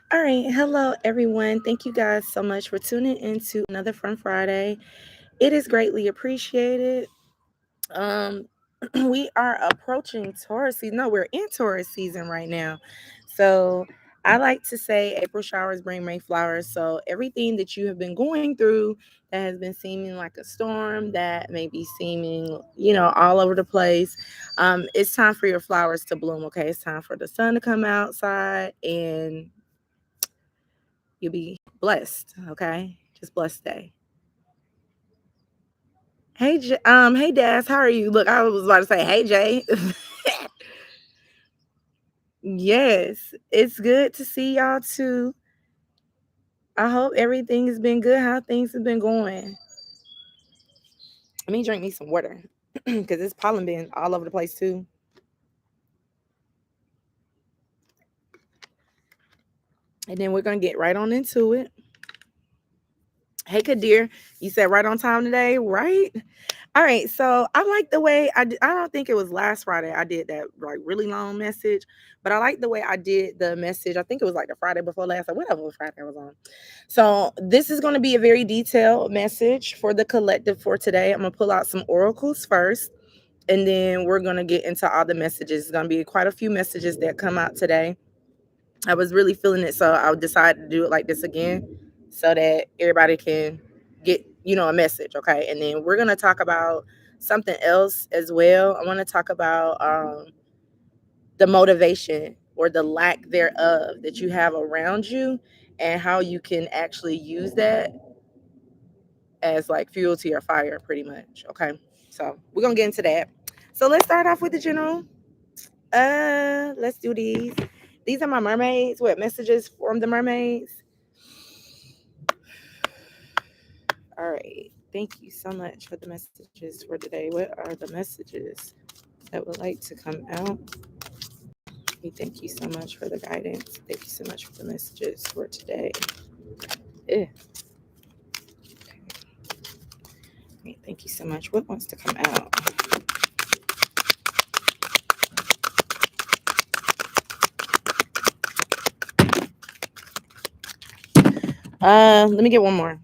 All right. Hello, everyone. Thank you guys so much for tuning into another Fun Friday. It is greatly appreciated. Um, we are approaching Taurus season. No, we're in Taurus season right now. So I like to say April showers bring May flowers. So everything that you have been going through that has been seeming like a storm, that may be seeming, all over the place. It's time for your flowers to bloom. Okay. It's time for the sun to come outside and you'll be blessed. Okay. Just blessed day. Hey Daz, how are you? Look, I was about to say, hey Jay. Yes, it's good to see y'all too. I hope everything has been good. How things have been going. Let me drink me some water because it's pollen been all over the place too. And then we're gonna get right on into it. Hey Kadir, you said right on time today, right? All right, so I like the way I don't think it was last Friday I did that like really long message, but I like the way I did the message. I think it was like the Friday before last or whatever Friday I was on. So this is going to be a very detailed message for the collective for today. I'm going to pull out some oracles first, and then we're going to get into all the messages. It's going to be quite a few messages that come out today. I was really feeling it, so I decided to do it like this again so that everybody can get, a message, okay? And then we're going to talk about something else as well. I want to talk about the motivation or the lack thereof that you have around you and how you can actually use that as like fuel to your fire pretty much, okay? So we're going to get into that. So let's start off with the general. Let's do these. These are my mermaids with messages from the mermaids. All right. Thank you so much for the messages for today. What are the messages that would like to come out? Thank you so much for the guidance. Thank you so much for the messages for today. Eh. Okay. Thank you so much. What wants to come out? Let me get one more.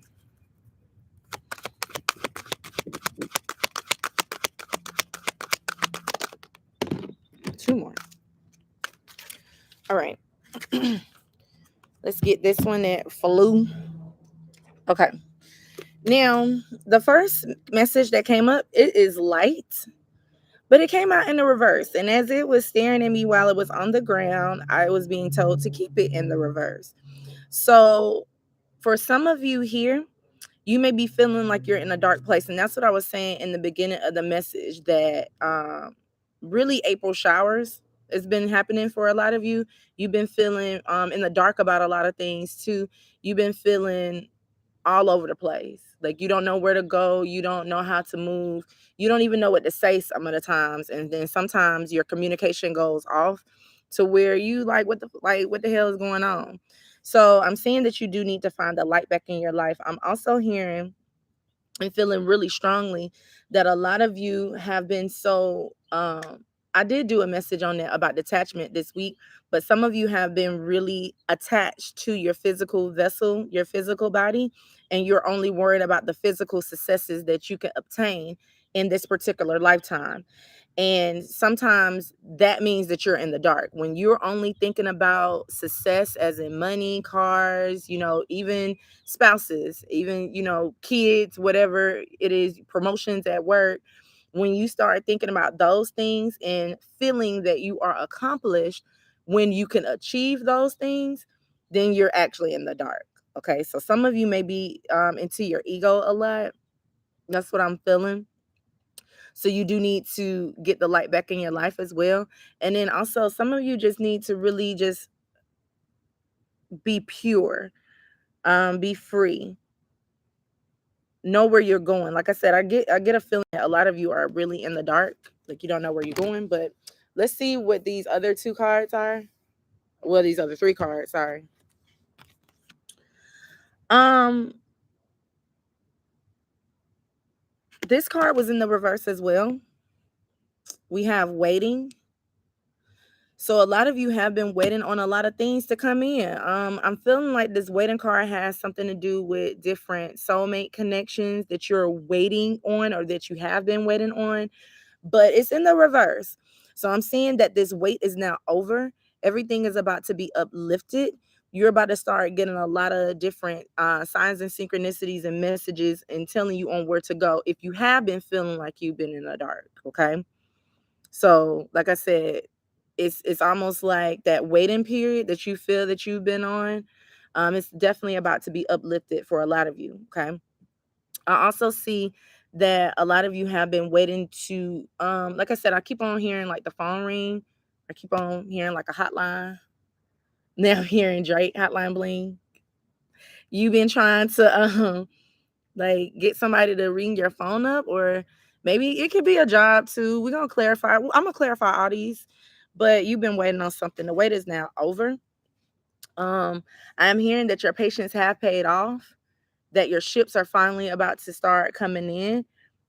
Two more. All right. Let's get this one that flew. Okay. Now, the first message that came up, it is light, but it came out in the reverse. And as it was staring at me while it was on the ground, I was being told to keep it in the reverse. So, for some of you here, you may be feeling like you're in a dark place. And that's what I was saying in the beginning of the message that really April showers has been happening for a lot of you. You've been feeling in the dark about a lot of things too. You've been feeling all over the place. Like you don't know where to go, you don't know how to move, you don't even know what to say some of the times. And then sometimes your communication goes off to where you what the hell is going on? So I'm saying that you do need to find the light back in your life. I'm also hearing and feeling really strongly that a lot of you have been so I did do a message on that about detachment this week, but some of you have been really attached to your physical vessel, your physical body, and you're only worried about the physical successes that you can obtain in this particular lifetime. And sometimes that means that you're in the dark. When you're only thinking about success as in money, cars, even spouses, even, kids, whatever it is, promotions at work, when you start thinking about those things and feeling that you are accomplished when you can achieve those things, then you're actually in the dark. Okay. So some of you may be into your ego a lot. That's what I'm feeling. So you do need to get the light back in your life as well. And then also some of you just need to really just be pure, be free, know where you're going. Like I said, I get a feeling that a lot of you are really in the dark, like you don't know where you're going. But let's see what these other two cards are. Well, these other three cards, sorry. Um, this card was in the reverse as well. We have waiting. So a lot of you have been waiting on a lot of things to come in. I'm feeling like this waiting card has something to do with different soulmate connections that you're waiting on or that you have been waiting on, but it's in the reverse. So I'm seeing that this wait is now over. Everything is about to be uplifted. You're about to start getting a lot of different signs and synchronicities and messages and telling you on where to go if you have been feeling like you've been in the dark. Okay. So, like I said, it's almost like that waiting period that you feel that you've been on. It's definitely about to be uplifted for a lot of you. Okay. I also see that a lot of you have been waiting to like I said, I keep on hearing like the phone ring. I keep on hearing like a hotline. Now I'm hearing Drake hotline bling. You've been trying to like get somebody to ring your phone up, or maybe it could be a job too. We're gonna clarify. I'm gonna clarify all these, but you've been waiting on something. The wait is now over. I'm hearing that your patience have paid off, that your ships are finally about to start coming in,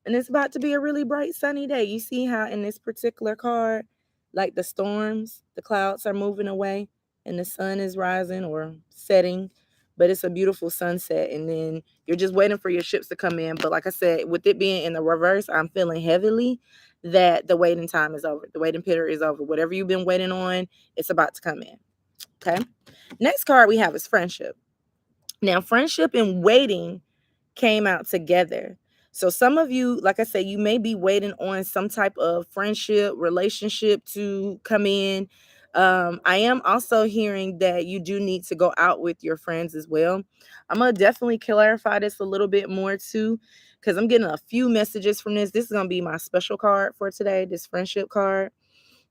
and it's about to be a really bright sunny day. You see how in this particular card, like the storms, the clouds are moving away and the sun is rising or setting, but it's a beautiful sunset, and then you're just waiting for your ships to come in. But like I said, with it being in the reverse, I'm feeling heavily that the waiting time is over. The waiting period is over. Whatever you've been waiting on, it's about to come in. Okay. Next card we have is friendship. Now, friendship and waiting came out together. So some of you, like I said, you may be waiting on some type of friendship, relationship to come in. I am also hearing that you do need to go out with your friends as well. I'm gonna definitely clarify this a little bit more too, because I'm getting a few messages from this. This is gonna be my special card for today, this friendship card,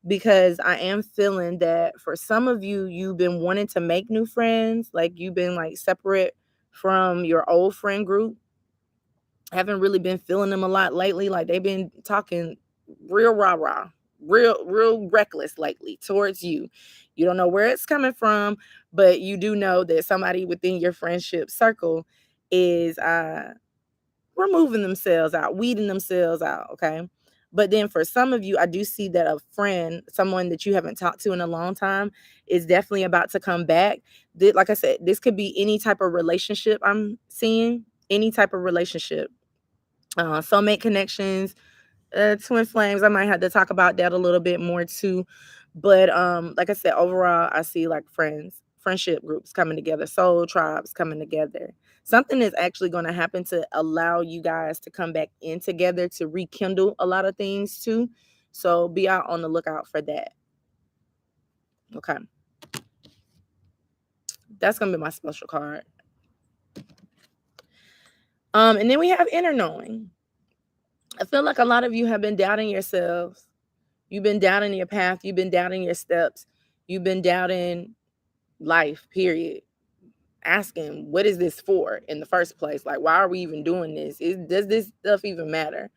because I am feeling that for some of you, you've been wanting to make new friends, like you've been like separate from your old friend group. Haven't really been feeling them a lot lately. Like they've been talking real rah-rah, real reckless lately towards you. You don't know where it's coming from, but you do know that somebody within your friendship circle is removing themselves out, weeding themselves out. Okay. But then for some of you, I do see that a friend, someone that you haven't talked to in a long time, is definitely about to come back. Like I said, this could be any type of relationship I'm seeing, any type of relationship, soulmate connections, twin flames. I might have to talk about that a little bit more too. But like I said, overall, I see like friendship groups coming together, soul tribes coming together. Something is actually going to happen to allow you guys to come back in together to rekindle a lot of things too. So be out on the lookout for that. Okay. That's gonna be my special card. And then we have inner knowing. I feel like a lot of you have been doubting yourselves. You've been doubting your path. You've been doubting your steps. You've been doubting life, period. Asking, what is this for in the first place? Like, why are we even doing this? Does this stuff even matter?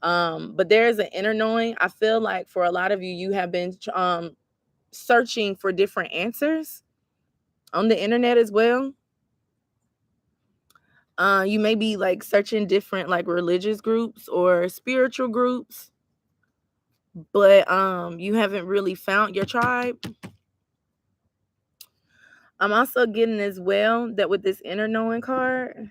But there is an inner knowing. I feel like for a lot of you, you have been searching for different answers on the internet as well. You may be like searching different like religious groups or spiritual groups, but you haven't really found your tribe. I'm also getting as well that with this inner knowing card,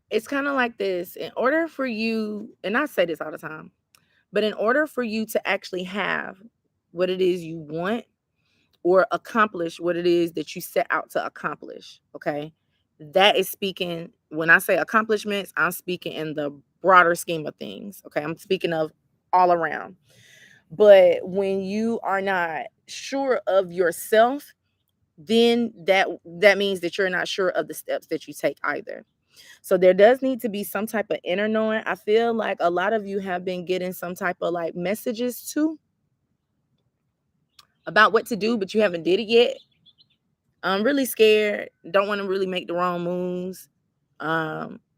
it's kind of like this. In order for you, and I say this all the time, but in order for you to actually have what it is you want or accomplish what it is that you set out to accomplish, okay? That is speaking, when I say accomplishments, I'm speaking in the broader scheme of things, okay? I'm speaking of all around. But when you are not sure of yourself, then that means that you're not sure of the steps that you take either. So there does need to be some type of inner knowing. I feel like a lot of you have been getting some type of like messages too about what to do, but you haven't did it yet. I'm really scared. Don't want to really make the wrong moves.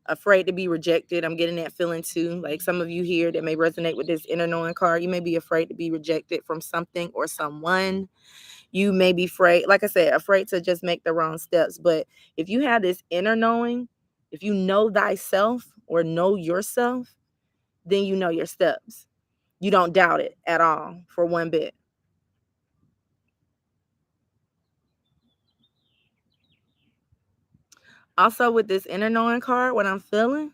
Afraid to be rejected. I'm getting that feeling too. Like some of you here that may resonate with this inner knowing card, you may be afraid to be rejected from something or someone. You may be afraid, like I said, afraid to just make the wrong steps. But if you have this inner knowing, If you know thyself or know yourself, then you know your steps. You don't doubt it at all for one bit. Also, with this inner knowing card, what I'm feeling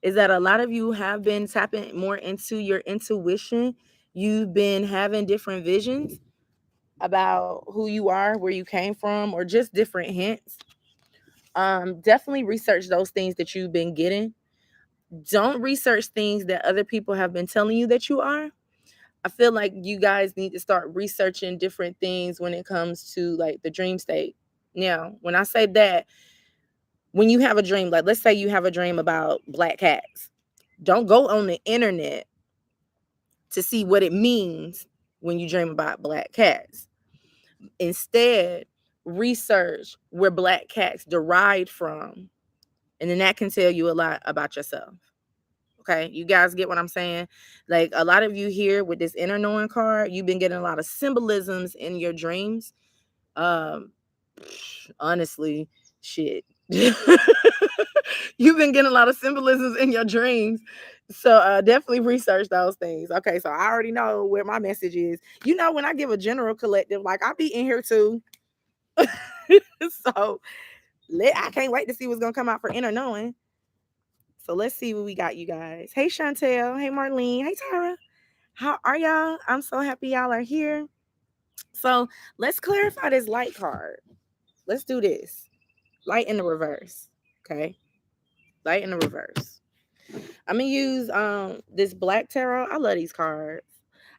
is that a lot of you have been tapping more into your intuition. You've been having different visions about who you are, where you came from, or just different hints. Definitely research those things that you've been getting. Don't research things that other people have been telling you that you are. I feel like you guys need to start researching different things when it comes to like the dream state. Now, when I say that, when you have a dream, like let's say you have a dream about black cats, don't go on the internet to see what it means when you dream about black cats. Instead, research where black cats derived from, and then that can tell you a lot about yourself. Okay, you guys get what I'm saying? Like a lot of you here with this inner knowing card, you've been getting a lot of symbolisms in your dreams. Um, honestly, shit. You've been getting a lot of symbolisms in your dreams. So definitely research those things. Okay, so I already know where my message is. You know, when I give a general collective, like I'll be in here too. So I can't wait to see what's gonna come out for inner knowing. So let's see what we got, you guys. Hey Chantel, hey Marlene, hey Tara. How are y'all? I'm so happy y'all are here. So let's clarify this light card. Let's do this. Light in the reverse. Okay. Light in the reverse. I'm gonna use this black tarot. I love these cards.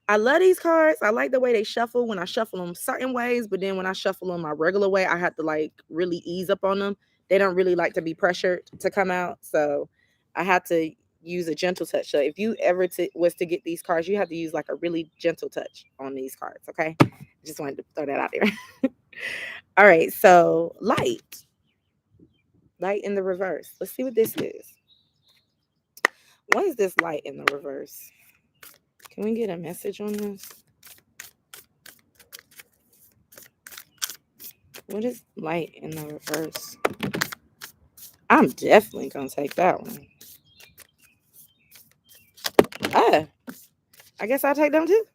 I love these cards. I like the way they shuffle when I shuffle them certain ways, but then when I shuffle them my regular way, I have to like really ease up on them. They don't really like to be pressured to come out, so I have to use a gentle touch. So if you ever was to get these cards, you have to use like a really gentle touch on these cards. Okay, just wanted to throw that out there. All right, so light in the reverse. Let's see what this is. What is this light in the reverse? Can we get a message on this? What is light in the reverse? I'm definitely going to take that one. Ah, I guess I'll take them too.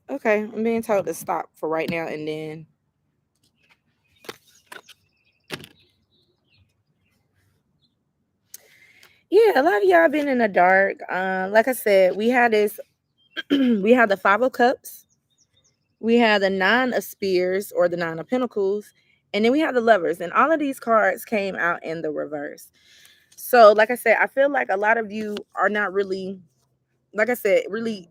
Okay, I'm being told to stop for right now and then. Yeah, a lot of y'all been in the dark. Like I said, we had this, we had the Five of Cups, we had the Nine of Spears or the Nine of Pentacles, and then we had the Lovers. And all of these cards came out in the reverse. So, like I said, I feel like a lot of you are not really, like I said, really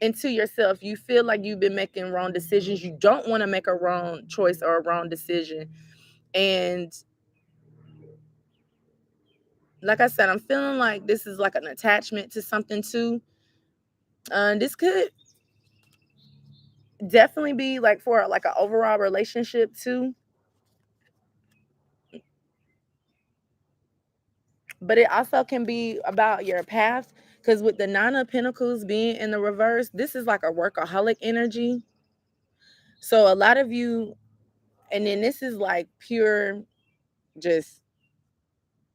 into yourself. You feel like you've been making wrong decisions. You don't want to make a wrong choice or a wrong decision. And like I said, I'm feeling like this is like an attachment to something too. This could definitely be like for like an overall relationship too. But it also can be about your path. Because with the Nine of Pentacles being in the reverse, this is like a workaholic energy. So a lot of you, and then this is like pure just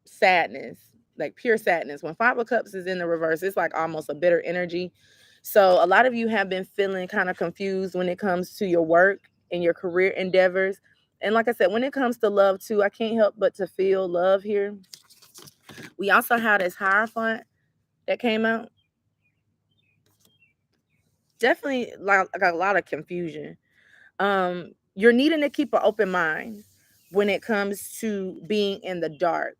sadness, like pure sadness. When Five of Cups is in the reverse, it's like almost a bitter energy. So a lot of you have been feeling kind of confused when it comes to your work and your career endeavors. And like I said, when it comes to love too, I can't help but to feel love here. We also had this Hierophant that came out. Definitely like a lot of confusion. You're needing to keep an open mind when it comes to being in the dark.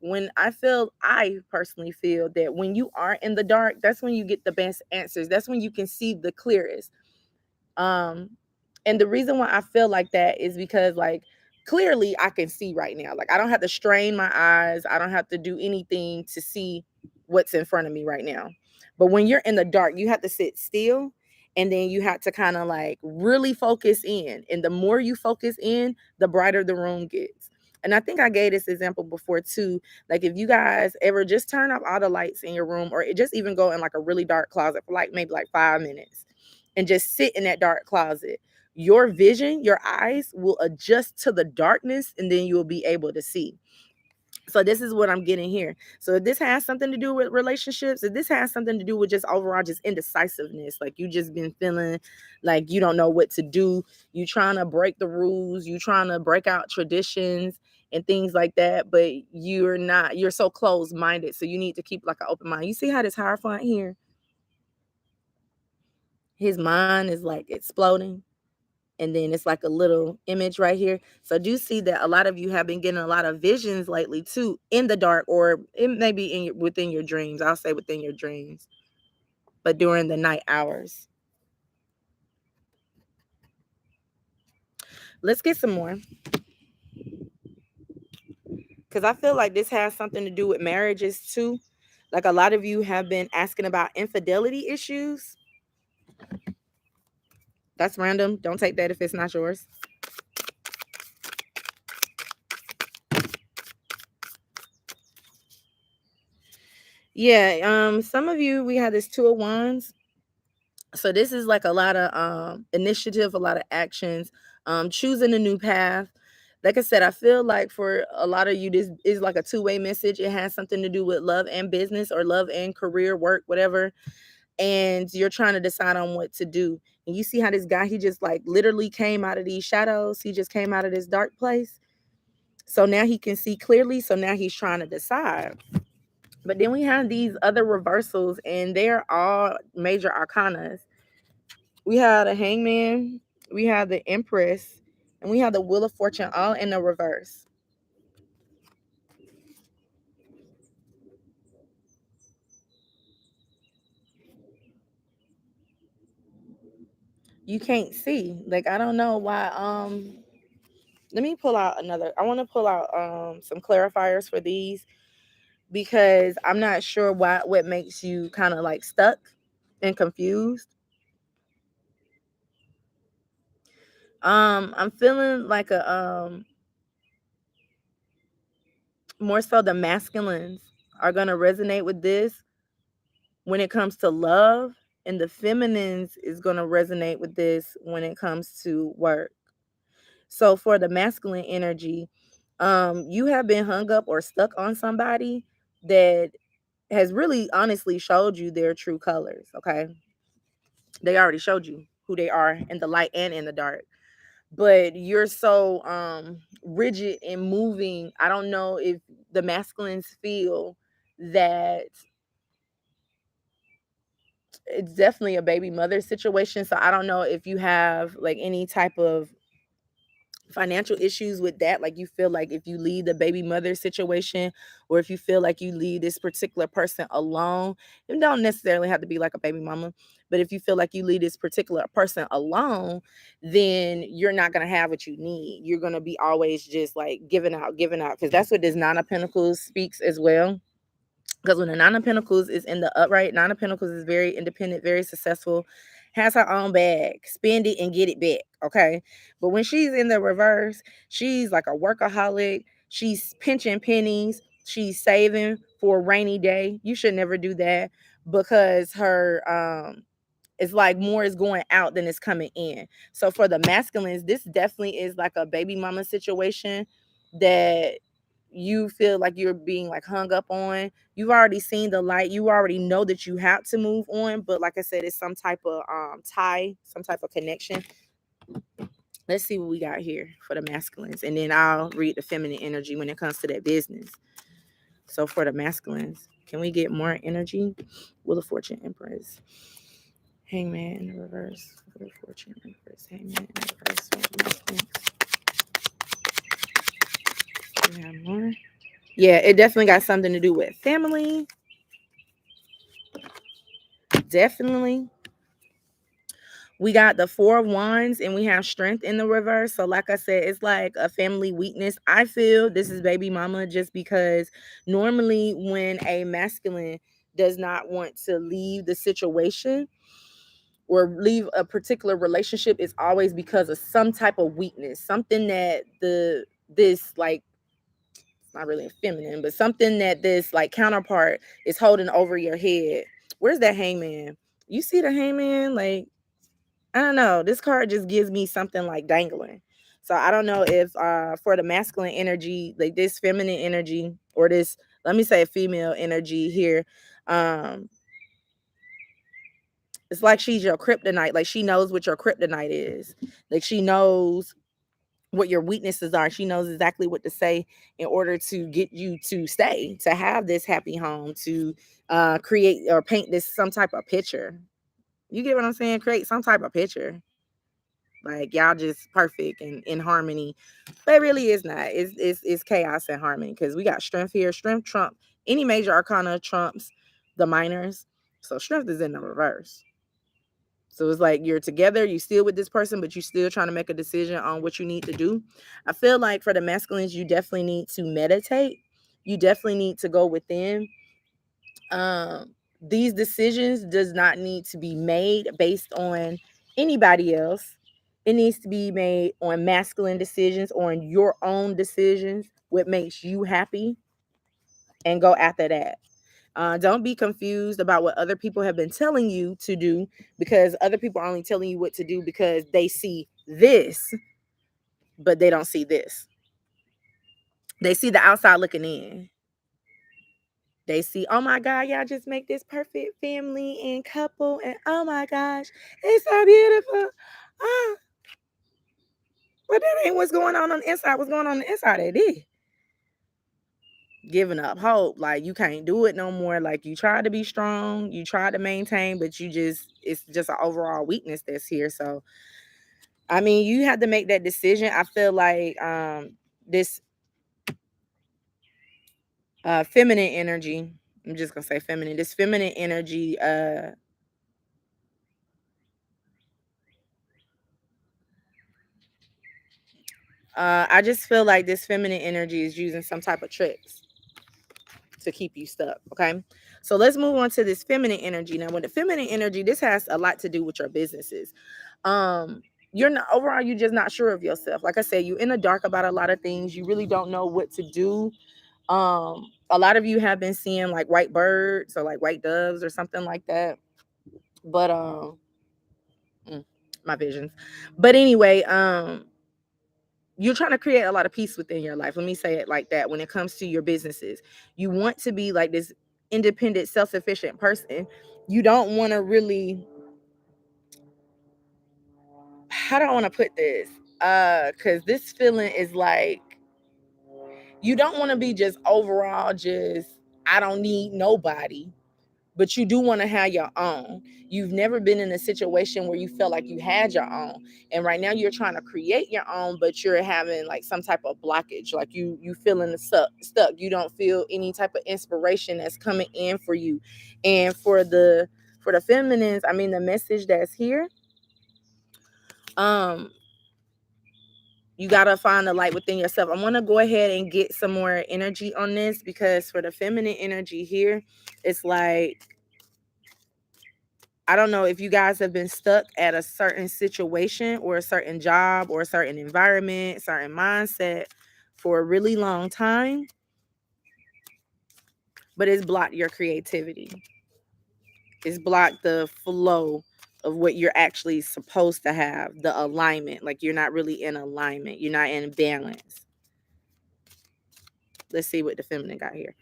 I personally feel that when you are in the dark, that's when you get the best answers. That's when you can see the clearest. Um, and the reason why I feel like that is because like clearly I can see right now. Like I don't have to strain my eyes. I don't have to do anything to see what's in front of me right now. But when you're in the dark, you have to sit still and then you have to kind of like really focus in. And the more you focus in, the brighter the room gets. And I think I gave this example before too. Like if you guys ever just turn off all the lights in your room or just even go in like a really dark closet for like maybe like 5 minutes and just sit in that dark closet, your vision, your eyes will adjust to the darkness, and then you'll be able to see. So this is what I'm getting here. So if this has something to do with relationships, if this has something to do with just overall just indecisiveness, like you just been feeling like you don't know what to do, you trying to break the rules, you trying to break out traditions and things like that, but you're so closed minded. So you need to keep like an open mind. You see how this Hierophant here, his mind is like exploding, and then it's like a little image right here. So do see that a lot of you have been getting a lot of visions lately too, in the dark, or it may be within your dreams. I'll say within your dreams, but during the night hours. Let's get some more, because I feel like this has something to do with marriages too. Like a lot of you have been asking about infidelity issues. That's random. Don't take that if it's not yours. Yeah, some of you, we had this Two of Wands. So this is like a lot of initiative, a lot of actions, choosing a new path. Like I said, I feel like for a lot of you, this is like a two-way message. It has something to do with love and business, or love and career, work, whatever. And you're trying to decide on what to do. And you see how this guy, he just like literally came out of these shadows. He just came out of this dark place. So now he can see clearly. So now he's trying to decide. But then we have these other reversals, and they're all major arcanas. We had a Hangman, we had the Empress, and we had the Wheel of Fortune, all in the reverse. You can't see. Like, I don't know why. Let me pull out another. I want to pull out some clarifiers for these, because I'm not sure what makes you kind of like stuck and confused. I'm feeling like a more so the masculines are gonna resonate with this when it comes to love, and the feminines is going to resonate with this when it comes to work. So for the masculine energy, you have been hung up or stuck on somebody that has really honestly showed you their true colors. Okay, they already showed you who they are in the light and in the dark, but you're so rigid in moving. I don't know if the masculines feel that it's definitely a baby mother situation. So I don't know if you have like any type of financial issues with that. Like you feel like if you leave the baby mother situation, or if you feel like you leave this particular person alone, it don't necessarily have to be like a baby mama. But if you feel like you leave this particular person alone, then you're not going to have what you need. You're going to be always just like giving out, giving out. Because that's what this Nine of Pentacles speaks as well. Because when the Nine of Pentacles is in the upright, Nine of Pentacles is very independent, very successful, has her own bag, spend it and get it back. Okay. But when she's in the reverse, she's like a workaholic. She's pinching pennies. She's saving for a rainy day. You should never do that, because her it's like more is going out than is coming in. So for the masculines, this definitely is like a baby mama situation that you feel like you're being like hung up on. You've already seen the light. You already know that you have to move on. But like I said, it's some type of tie, some type of connection. Let's see what we got here for the masculines. And then I'll read the feminine energy when it comes to that business. So for the masculines, can we get more energy? Wheel of Fortune, Empress. Hangman in the reverse. Wheel of Fortune, Empress. Hangman in the reverse. We have more. Yeah, it definitely got something to do with family. Definitely. We got the Four of Wands, and we have Strength in the reverse. So like I said, it's like a family weakness. I feel this is baby mama, just because normally when a masculine does not want to leave the situation or leave a particular relationship, it's always because of some type of weakness, something that this like, it's not really feminine, but something that this like counterpart is holding over your head. Where's that Hangman? You see the Hangman? Like, I don't know. This card just gives me something like dangling. So I don't know if for the masculine energy, like this feminine energy, or this, let me say female energy here, um, it's like she's your kryptonite. Like she knows what your kryptonite is. Like she knows what your weaknesses are. She knows exactly what to say in order to get you to stay, to have this happy home, to create or paint this some type of picture. You get what I'm saying? Create some type of picture. Like y'all just perfect and in harmony. But it really is not. It's chaos and harmony because we got strength here. Strength trump any major arcana trumps the minors. So strength is in the reverse. So it's like you're together, you still with this person, but you still trying to make a decision on what you need to do. I feel like for the masculines, you definitely need to meditate. You definitely need to go within. These decisions does not need to be made based on anybody else. It needs to be made on masculine decisions, on your own decisions, what makes you happy, and go after that. Don't be confused about what other people have been telling you to do, because other people are only telling you what to do because they see this, but they don't see this. They see the outside looking in. They see, oh my God, y'all just make this perfect family and couple, and oh my gosh, it's so beautiful. Ah, but that ain't what's going on the inside. What's going on the inside of it? Giving up hope. Like you can't do it no more. Like you tried to be strong, you tried to maintain, but it's just an overall weakness that's here. So I mean, you have to make that decision. I feel like this feminine energy, I'm just gonna say feminine, this feminine energy, I just feel like this feminine energy is using some type of tricks to keep you stuck. Okay. So let's move on to this feminine energy. Now, with the feminine energy, this has a lot to do with your businesses. Um, you're not overall, you're just not sure of yourself. Like I said, you're in the dark about a lot of things. You really don't know what to do. A lot of you have been seeing like white birds or like white doves or something like that. But mm, my visions. But anyway, you're trying to create a lot of peace within your life. Let me say it like that. When it comes to your businesses, you want to be like this independent, self-sufficient person. You don't want to really, how do I want to put this? Because this feeling is like you don't want to be just overall just I don't need nobody, but you do want to have your own. You've never been in a situation where you felt like you had your own, and right now you're trying to create your own, but you're having like some type of blockage, like you feeling stuck. You don't feel any type of inspiration that's coming in for you. And for the feminines, I mean, the message that's here, um you got to find the light within yourself. I want to go ahead and get some more energy on this, because for the feminine energy here, it's like I don't know if you guys have been stuck at a certain situation or a certain job or a certain environment, certain mindset for a really long time, but it's blocked your creativity. It's blocked the flow of what you're actually supposed to have, the alignment. Like you're not really in alignment, you're not in balance. Let's see what the feminine got here.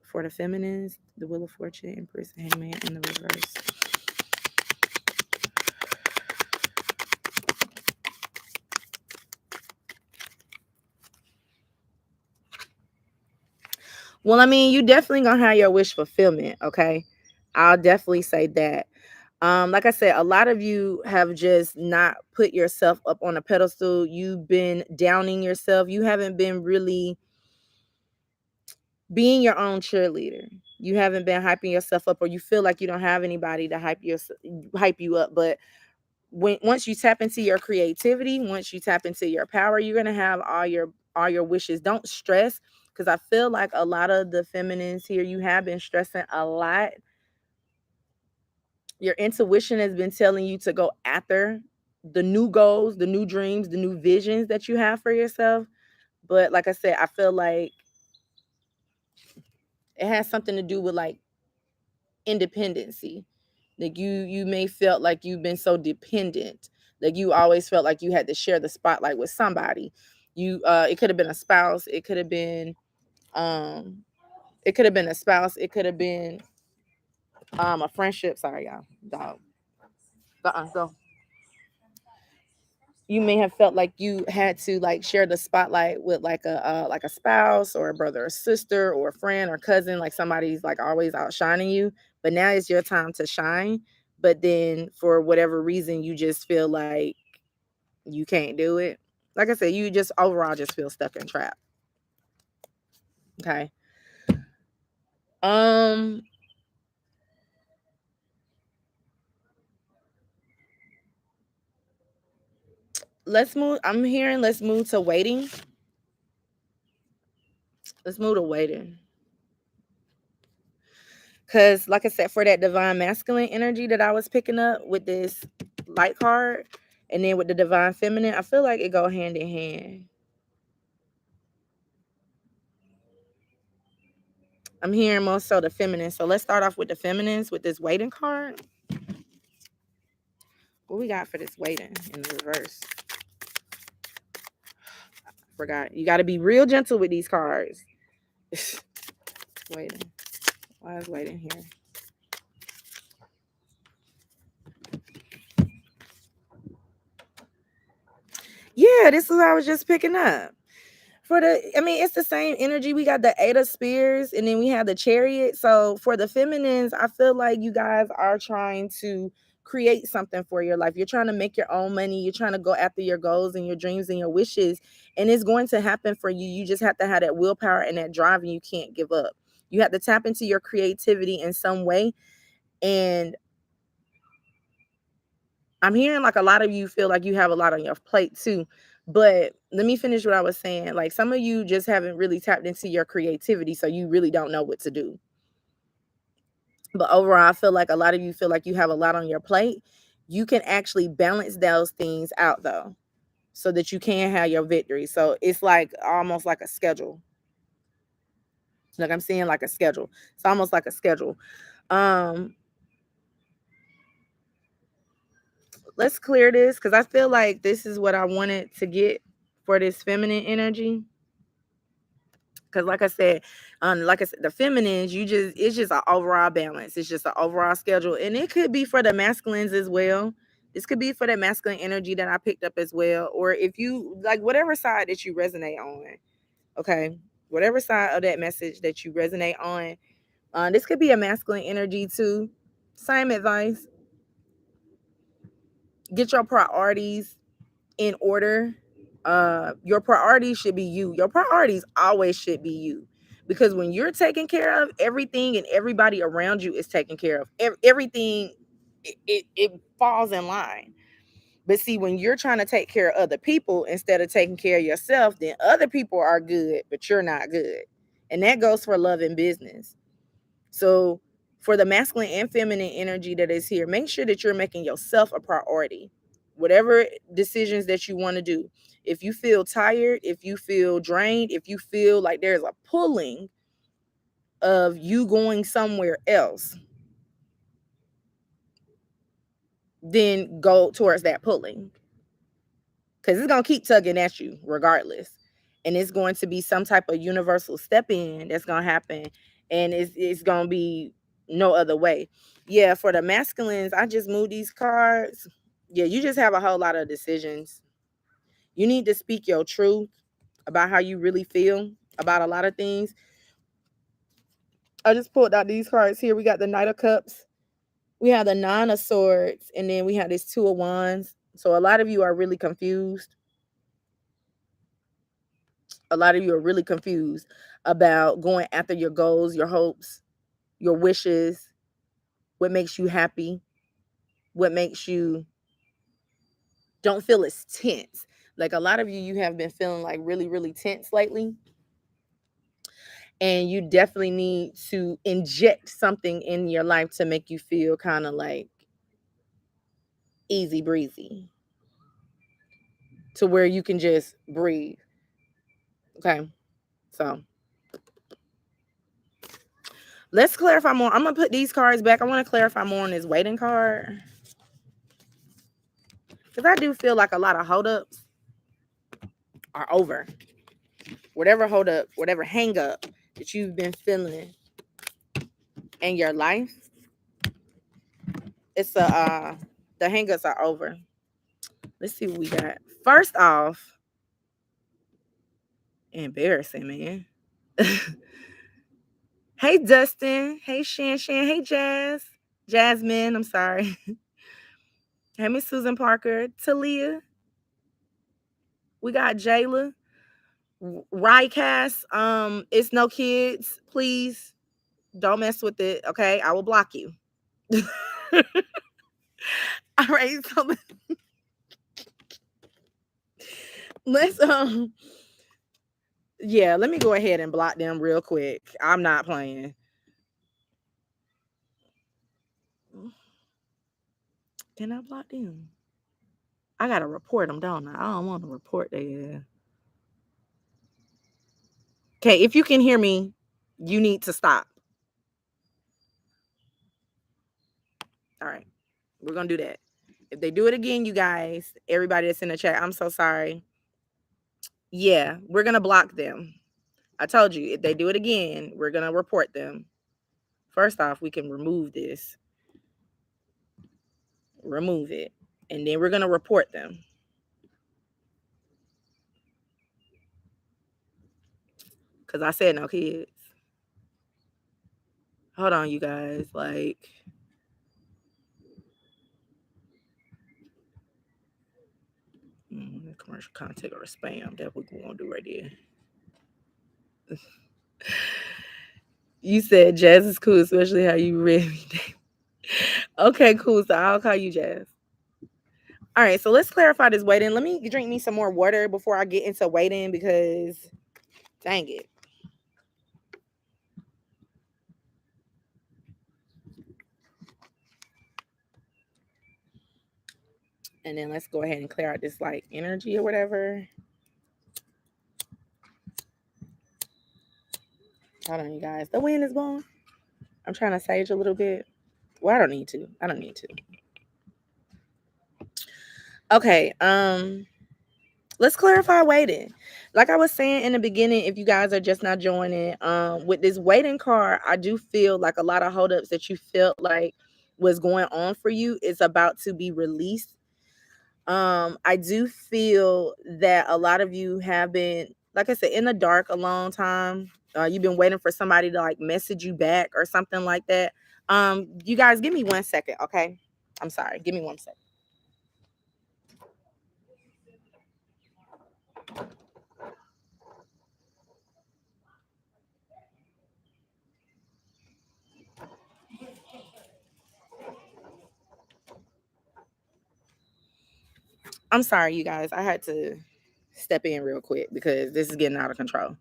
For the feminines, the Wheel of Fortune, Empress, Hangman, in the reverse. Well, I mean, you definitely gonna have your wish fulfillment, okay? I'll definitely say that. Like I said, a lot of you have just not put yourself up on a pedestal. You've been downing yourself. You haven't been really being your own cheerleader. You haven't been hyping yourself up, or you feel like you don't have anybody to hype you up. But once you tap into your creativity, once you tap into your power, you're gonna have all your wishes. Don't stress, because I feel like a lot of the feminines here, you have been stressing a lot. Your intuition has been telling you to go after the new goals, the new dreams, the new visions that you have for yourself. But like I said, I feel like it has something to do with like independency. Like you may felt like you've been so dependent. Like you always felt like you had to share the spotlight with somebody. You it could have been a spouse, um it could have been a spouse, it could have been a friendship. Sorry, y'all. Dog. Go. You may have felt like you had to like share the spotlight with like a spouse or a brother or sister or a friend or cousin, like somebody's like always outshining you, but now it's your time to shine. But then for whatever reason you just feel like you can't do it. Like I said, you just overall just feel stuck and trapped. Okay. um let's move. I'm hearing let's move to waiting. Let's move to waiting. Because, like I said, for that divine masculine energy that I was picking up with this light card, and then with the divine feminine, I feel like it go hand in hand. I'm hearing most so the feminine. So let's start off with the feminines with this waiting card. What we got for this waiting in the reverse? Forgot. You got to be real gentle with these cards. Waiting. Why is waiting here? Yeah, this is what I was just picking up. I mean, it's the same energy. We got the Eight of Spears and then we have the Chariot. So for the feminines, I feel like you guys are trying to create something for your life. You're trying to make your own money. You're trying to go after your goals and your dreams and your wishes. And it's going to happen for you. You just have to have that willpower and that drive, and you can't give up. You have to tap into your creativity in some way. And I'm hearing like a lot of you feel like you have a lot on your plate too. But let me finish what I was saying. Like some of you just haven't really tapped into your creativity, so you really don't know what to do. But overall, I feel like a lot of you feel like you have a lot on your plate. You can actually balance those things out though, so that you can have your victory. So it's like almost like a schedule. Like I'm seeing like a schedule. It's almost like a schedule. Um, let's clear this because I feel like this is what I wanted to get for this feminine energy. Because like I said, the feminines, it's just an overall balance. It's just an overall schedule. And it could be for the masculines as well. This could be for the masculine energy that I picked up as well. Or if you like whatever side that you resonate on. Okay. Whatever side of that message that you resonate on. This could be a masculine energy too. Same advice. Get your priorities in order. Your priorities should be you. Your priorities always should be you, because when you're taken care of, everything and everybody around you is taken care of. Everything, it falls in line. But see, when you're trying to take care of other people instead of taking care of yourself, then other people are good but you're not good. And that goes for love and business. So for the masculine and feminine energy that is here, make sure that you're making yourself a priority. Whatever decisions that you want to do. If you feel tired, if you feel drained, if you feel like there's a pulling of you going somewhere else, then go towards that pulling. Because it's going to keep tugging at you regardless. And it's going to be some type of universal step in that's going to happen. And it's going to be no other way. Yeah, for the masculines, I just moved these cards. Yeah, you just have a whole lot of decisions. You need to speak your truth about how you really feel about a lot of things. I just pulled out these cards here. We got the Knight of Cups. We have the Nine of Swords. And then we have this Two of Wands. So a lot of you are really confused. A lot of you are really confused about going after your goals, your hopes, your wishes, what makes you happy, what makes you don't feel as tense. Like a lot of you have been feeling like really, really tense lately. And you definitely need to inject something in your life to make you feel kind of like easy breezy, to where you can just breathe. Okay. So Let's clarify more. I'm going to put these cards back. I want to clarify more on this waiting card. Because I do feel like a lot of holdups are over. Whatever holdup, whatever hang up that you've been feeling in your life, it's the hang-ups are over. Let's see what we got. First off, embarrassing, man. Hey, Dustin. Hey, Shan. Hey, Jasmine. I'm sorry. Hey, Miss Susan Parker. Talia. We got Jayla. Rycast. It's no kids. Please don't mess with it. Okay, I will block you. All right, so let's yeah, let me go ahead and block them real quick. I'm not playing. Can I block them? I gotta report them, don't I? I don't want to report them. Okay, if you can hear me, you need to stop. All right, we're gonna do that. If they do it again, you guys, everybody that's in the chat, I'm so sorry. Yeah, we're gonna block them. I told you, if they do it again, we're gonna report them. First off, we can remove this. Remove it. And then we're gonna report them. Because I said no kids. Hold on, you guys. Like, commercial content or spam. That's what we're gonna do right there. You said Jazz is cool, especially how you read me. Okay, cool. So I'll call you Jazz. All right, so let's clarify this waiting. Let me drink me some more water before I get into waiting because dang it. And then let's go ahead and clear out this like energy or whatever. Hold on, you guys. The wind is blowing. I'm trying to sage a little bit. Well, I don't need to. Okay. Let's clarify waiting. Like I was saying in the beginning, if you guys are just not joining, with this waiting card, I do feel like a lot of holdups that you felt like was going on for you is about to be released. I do feel that a lot of you have been, like I said, in the dark a long time. You've been waiting for somebody to like message you back or something like that. You guys, give me 1 second, okay? I'm sorry. Give me 1 second. I'm sorry, you guys. I had to step in real quick because this is getting out of control.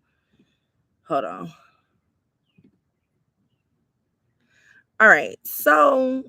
Hold on. All right. So,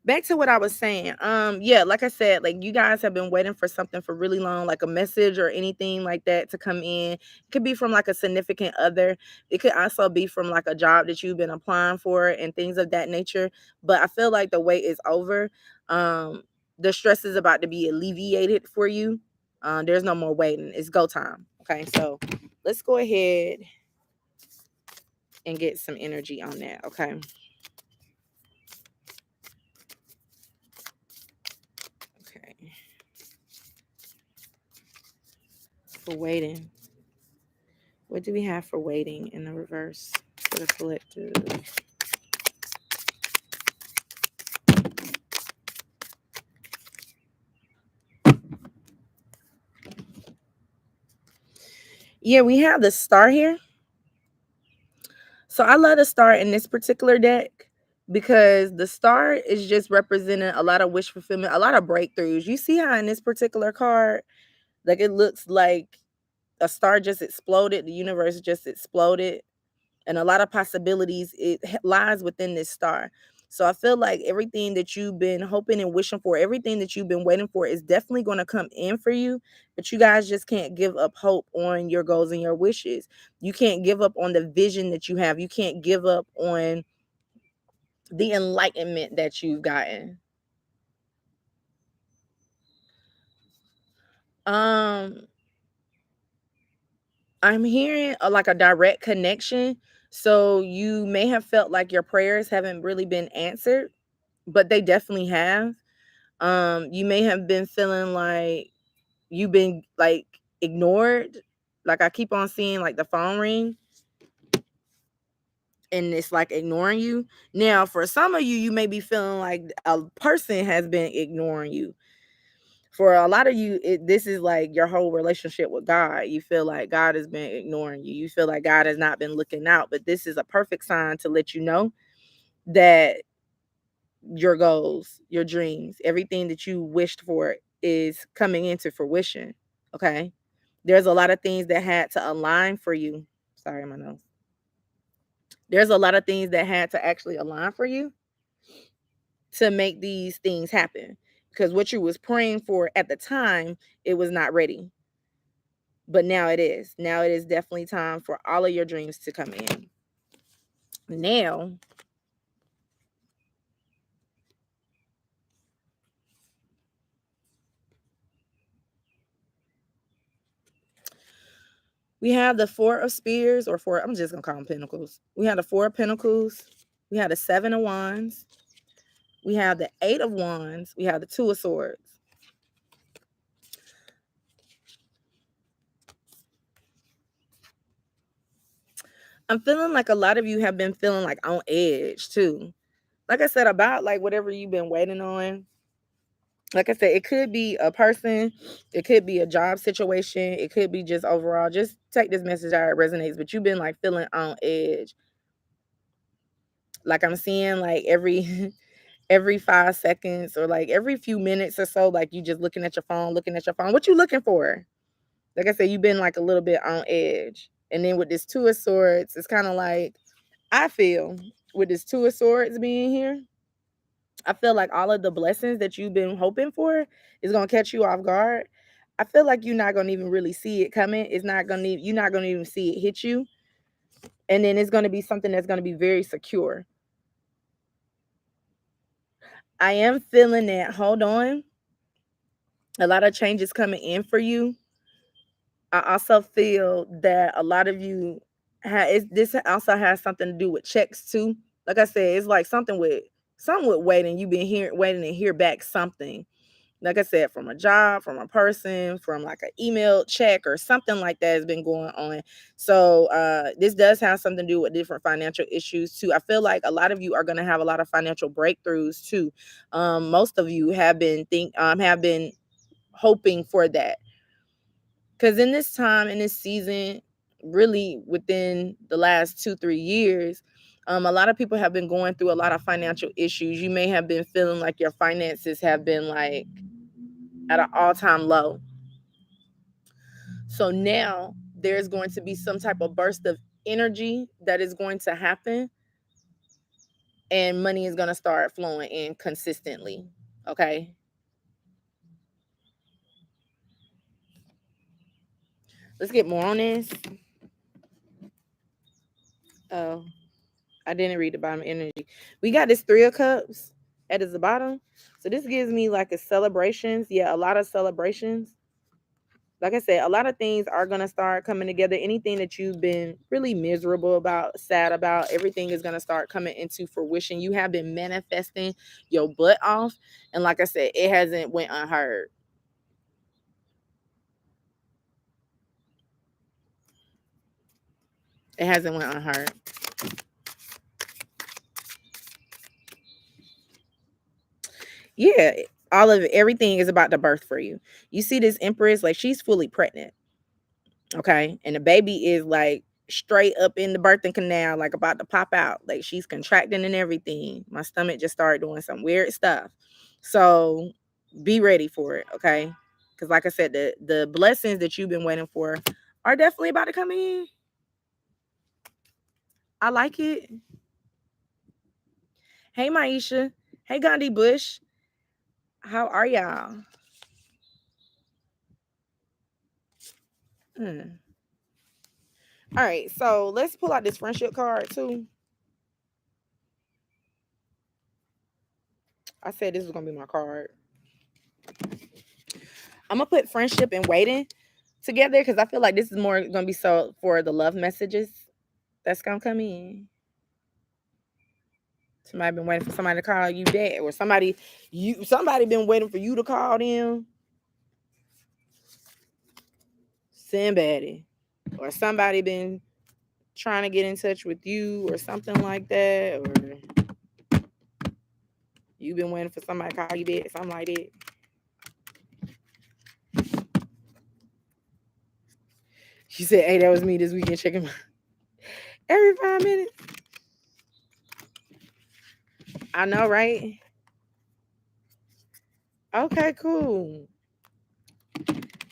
back to what I was saying. Yeah, like I said, like you guys have been waiting for something for really long, like a message or anything like that to come in. It could be from like a significant other. It could also be from like a job that you've been applying for and things of that nature. But I feel like the wait is over. The stress is about to be alleviated for you. There's no more waiting. It's go time. Okay, so let's go ahead and get some energy on that. Okay. For waiting. What do we have for waiting in the reverse for the collective? Yeah, we have the star here. So I love the star in this particular deck because the star is just representing a lot of wish fulfillment, a lot of breakthroughs. You see how in this particular card, like it looks like a star just exploded, the universe just exploded, and a lot of possibilities it lies within this star. So I feel like everything that you've been hoping and wishing for, everything that you've been waiting for is definitely going to come in for you. But you guys just can't give up hope on your goals and your wishes. You can't give up on the vision that you have. You can't give up on the enlightenment that you've gotten. Um, I'm hearing like a direct connection. So you may have felt like your prayers haven't really been answered, but they definitely have. You may have been feeling like you've been like ignored. Like I keep on seeing like the phone ring and it's like ignoring you. Now, for some of you, you may be feeling like a person has been ignoring you. For a lot of you, this is like your whole relationship with God. You feel like God has been ignoring you. You feel like God has not been looking out. But this is a perfect sign to let you know that your goals, your dreams, everything that you wished for is coming into fruition. Okay. There's a lot of things that had to align for you. Sorry, my nose. There's a lot of things that had to actually align for you to make these things happen. Because what you was praying for at the time, it was not ready. But now it is. Now it is definitely time for all of your dreams to come in. Now, we have the Four of Spears, or four, I'm just going to call them Pentacles. We have the Four of Pentacles. We have the Seven of Wands. We have the Eight of Wands. We have the Two of Swords. I'm feeling like a lot of you have been feeling like on edge too. Like I said, about like whatever you've been waiting on. Like I said, it could be a person, it could be a job situation, it could be just overall. Just take this message how it resonates. But you've been like feeling on edge. Like I'm seeing like every every 5 seconds or like every few minutes or so, like you just looking at your phone, looking at your phone. What you looking for? Like I said, you've been like a little bit on edge. And then with this Two of Swords, it's kind of like I feel with this Two of Swords being here, I feel like all of the blessings that you've been hoping for is gonna catch you off guard. I feel like you're not gonna even really see it coming. It's not gonna you're not gonna even see it hit you. And then it's gonna be something that's gonna be very secure. I am feeling that. Hold on. A lot of changes coming in for you. I also feel that a lot of you this also has something to do with checks too. Like I said, it's like something with waiting. You've been here waiting to hear back something. Like I said, from a job, from a person, from like an email check or something like that has been going on. So this does have something to do with different financial issues too. I feel like a lot of you are going to have a lot of financial breakthroughs too. Most of you have been hoping for that. Because in this time, in this season, really within the last 2-3 years, a lot of people have been going through a lot of financial issues. You may have been feeling like your finances have been like at an all-time low. So now there's going to be some type of burst of energy that is going to happen, and money is going to start flowing in consistently. Okay. Let's get more on this. Oh, I didn't read the bottom energy. We got this Three of Cups at the bottom. So this gives me like a celebrations. Yeah, a lot of celebrations. Like I said, a lot of things are going to start coming together. Anything that you've been really miserable about, sad about, everything is going to start coming into fruition. You have been manifesting your butt off. And like I said, it hasn't went unheard. It hasn't went unheard. Yeah, all of it, everything is about to birth for you. You see this Empress, like she's fully pregnant. Okay. And the baby is like straight up in the birthing canal, like about to pop out. Like she's contracting and everything. My stomach just started doing some weird stuff. So be ready for it. Okay. Because like I said, the blessings that you've been waiting for are definitely about to come in. I like it. Hey, Maisha. Hey, Gandhi Bush. How are y'all? Hmm. All right, so let's pull out this friendship card too. I said this was gonna be my card. I'm gonna put friendship and waiting together because I feel like this is more gonna be so for the love messages that's gonna come in. Somebody been waiting for somebody to call you back, or somebody been waiting for you to call them. Somebody, or somebody been trying to get in touch with you, or something like that, or you been waiting for somebody to call you back, something like that. She said, "Hey, that was me this weekend checking my every 5 minutes." I know, right? Okay, cool.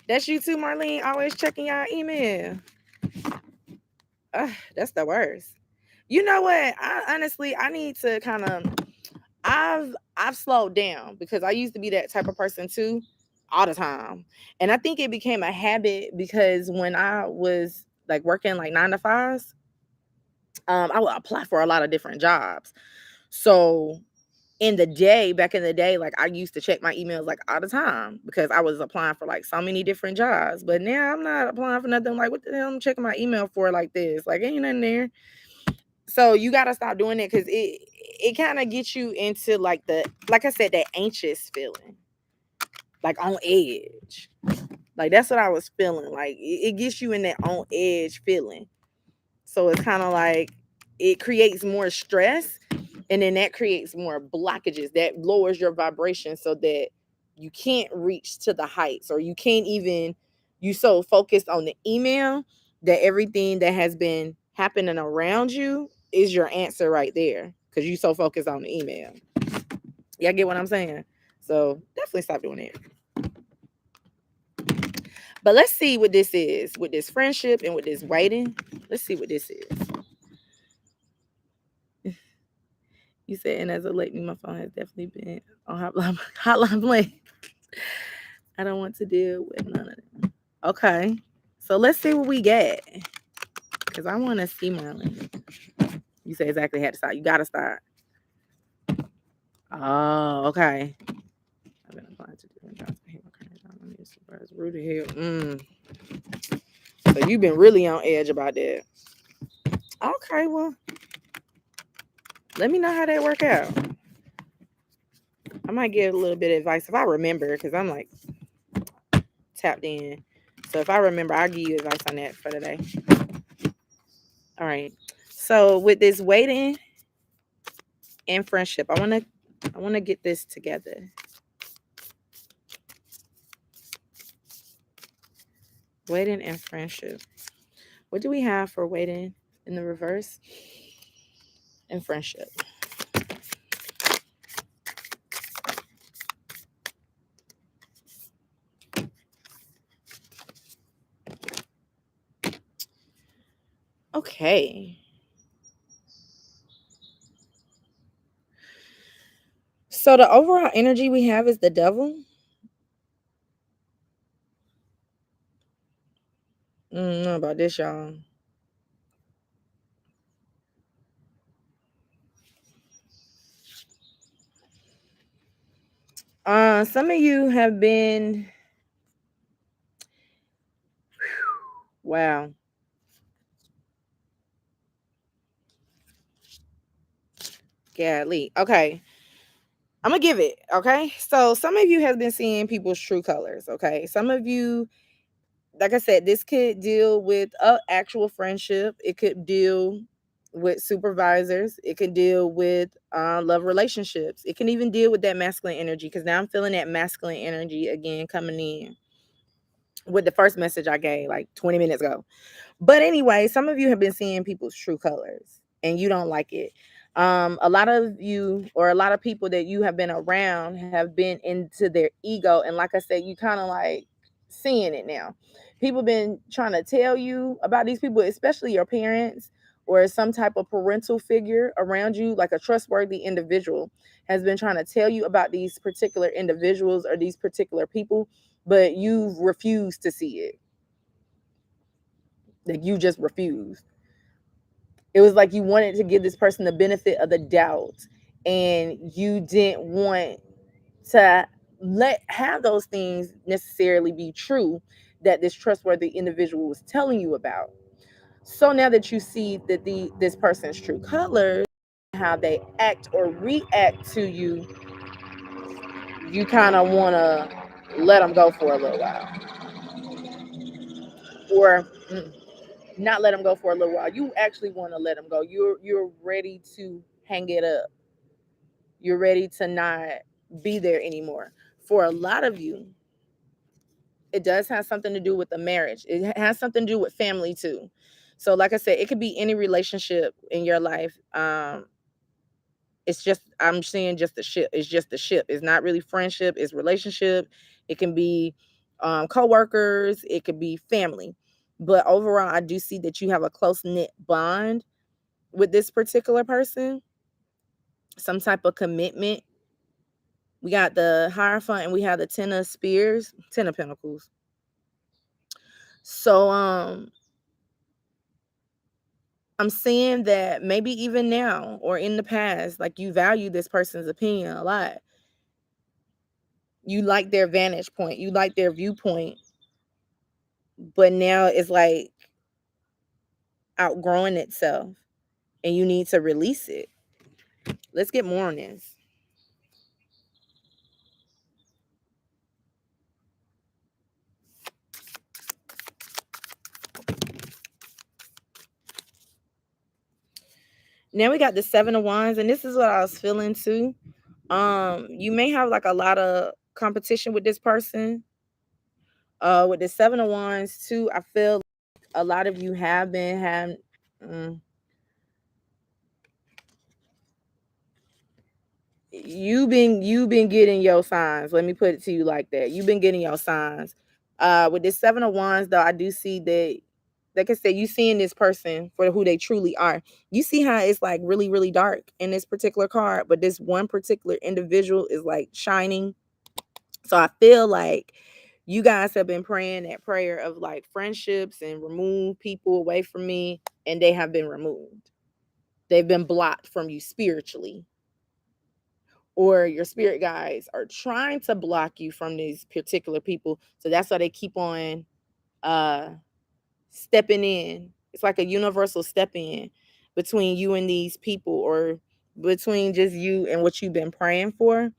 That's you too, Marlene. Always checking your email. That's the worst. You know what? I need to kind of. I've slowed down because I used to be that type of person too, all the time, and I think it became a habit because when I was like working like 9 to 5s, I would apply for a lot of different jobs. So back in the day, like I used to check my emails like all the time because I was applying for like so many different jobs. But now I'm not applying for nothing. Like, what the hell I'm checking my email for like this? Like, ain't nothing there. So you gotta stop doing it because it kind of gets you into like like I said, that anxious feeling, like on edge. Like that's what I was feeling. Like it gets you in that on edge feeling. So it's kind of like it creates more stress, and then that creates more blockages. That lowers your vibration so that you can't reach to the heights, or you can't even, you so focused on the email that everything that has been happening around you is your answer right there because you so focused on the email. Y'all get what I'm saying? So definitely stop doing it. But let's see what this is with this friendship and with this waiting. Let's see what this is. You said, and as of lately, my phone has definitely been on hotline bling. I don't want to deal with none of them. Okay. So let's see what we get. Because I want to see Marlene. You say exactly how to start. You got to start. Oh, okay. I've been applying to different jobs. I hate my current job. I need a supervisor. Rude to hell. So you've been really on edge about that. Okay, well, let me know how that work out. I might give a little bit of advice if I remember, because I'm like tapped in. So if I remember, I'll give you advice on that for today. All right. So with this waiting and friendship, I want to get this together. Waiting and friendship. What do we have for waiting in the reverse and friendship? Okay. So the overall energy we have is the devil. I don't know about this, y'all. Some of you have been, wow. Golly. Okay. I'm gonna give it. Okay. So some of you have been seeing people's true colors. Okay. Some of you, like I said, this could deal with a actual friendship. It could deal with supervisors. It can deal with love relationships. It can even deal with that masculine energy, because now I'm feeling that masculine energy again coming in with the first message I gave like 20 minutes ago. But anyway, some of you have been seeing people's true colors and you don't like it. A lot of you, or a lot of people that you have been around, have been into their ego. And like I said, you kind of like seeing it now. People been trying to tell you about these people, especially your parents, or some type of parental figure around you, like a trustworthy individual, has been trying to tell you about these particular individuals or these particular people, but you've refused to see it. Like you just refused. It was like you wanted to give this person the benefit of the doubt, and you didn't want to let have those things necessarily be true that this trustworthy individual was telling you about. So now that you see that this person's true colors, how they act or react to you, you kind of want to let them go for a little while, or not let them go for a little while. You actually want to let them go. You're ready to hang it up. You're ready to not be there anymore. For a lot of you, it does have something to do with the marriage. It has something to do with family too. So like I said, it could be any relationship in your life. It's just, I'm seeing just the ship. It's just the ship. It's not really friendship. It's relationship. It can be co-workers. It could be family. But overall, I do see that you have a close knit bond with this particular person. Some type of commitment. We got the Hierophant and we have the Ten of Spears, Ten of Pentacles. So I'm seeing that maybe even now or in the past, like you value this person's opinion a lot. You like their vantage point, you like their viewpoint, but now it's like outgrowing itself and you need to release it. Let's get more on this. Now we got the Seven of Wands, and this is what I was feeling too. You may have like a lot of competition with this person. With the Seven of Wands too, I feel like a lot of you have been having you've been getting your signs. Let me put it to you like that. You've been getting your signs. With this Seven of Wands, though, I do see that, like I said, you seeing this person for who they truly are. You see how it's like really, really dark in this particular card, but this one particular individual is like shining. So I feel like you guys have been praying that prayer of like friendships and remove people away from me, and they have been removed. They've been blocked from you spiritually, or your spirit guides are trying to block you from these particular people. So that's why they keep on uh stepping in. It's like a universal step in between you and these people, or between just you and what you've been praying for,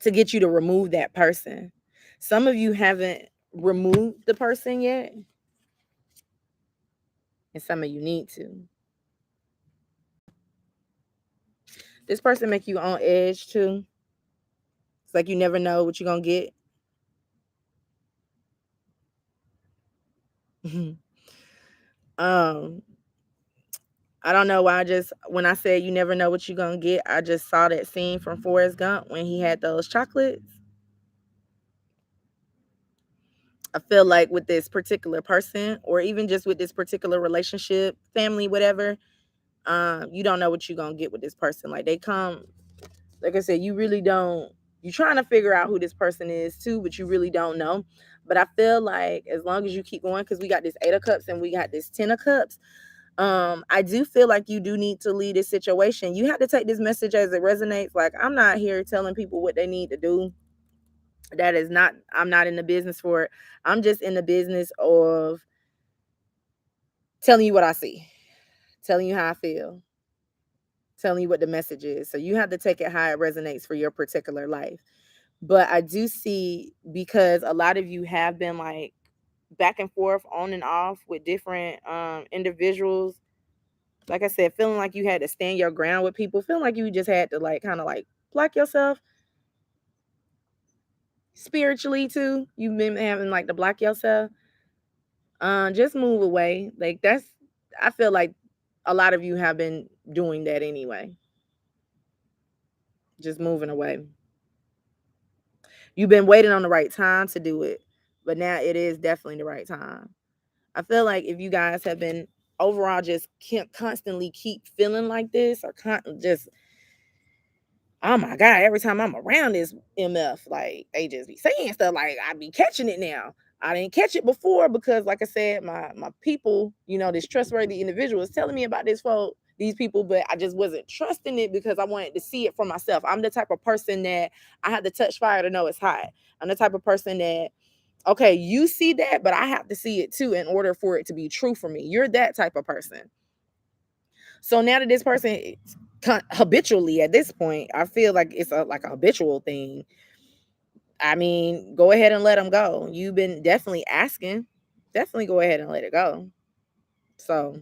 to get you to remove that person. Some of you haven't removed the person yet, and some of you need to. This person make you on edge too. It's like you never know what you're gonna get. um I don't know why. I just, when I said you never know what you're gonna get, I just saw that scene from Forrest Gump when he had those chocolates. I feel like with this particular person, or even just with this particular relationship, family, whatever, you don't know what you're gonna get with this person. Like they come, like I said, you really don't. You're trying to figure out who this person is too, but you really don't know. But I feel like as long as you keep going, because we got this Eight of Cups and we got this Ten of Cups, I do feel like you do need to lead this situation. You have to take this message as it resonates. Like, I'm not here telling people what they need to do. That is not, I'm not in the business for it. I'm just in the business of telling you what I see, telling you how I feel, telling you what the message is. So you have to take it how it resonates for your particular life. But I do see, because a lot of you have been like back and forth, on and off with different individuals. Like I said, feeling like you had to stand your ground with people, feeling like you just had to like kind of like block yourself spiritually too. You've been having like to block yourself. Just move away. Like that's, I feel like a lot of you have been doing that anyway. Just moving away. You've been waiting on the right time to do it, but now it is definitely the right time. I feel like if you guys have been overall just can't constantly keep feeling like this, or just, oh my God, every time I'm around this MF, like they just be saying stuff, like I be catching it now. I didn't catch it before because, like I said, my people, this trustworthy individual is telling me about these people, but I just wasn't trusting it because I wanted to see it for myself. I'm the type of person that I have to touch fire to know it's hot. I'm the type of person that, okay, you see that, but I have to see it too in order for it to be true for me. You're that type of person. So now that this person habitually at this point, I feel like it's like a habitual thing. I mean, go ahead and let them go. You've been definitely asking. Definitely go ahead and let it go. So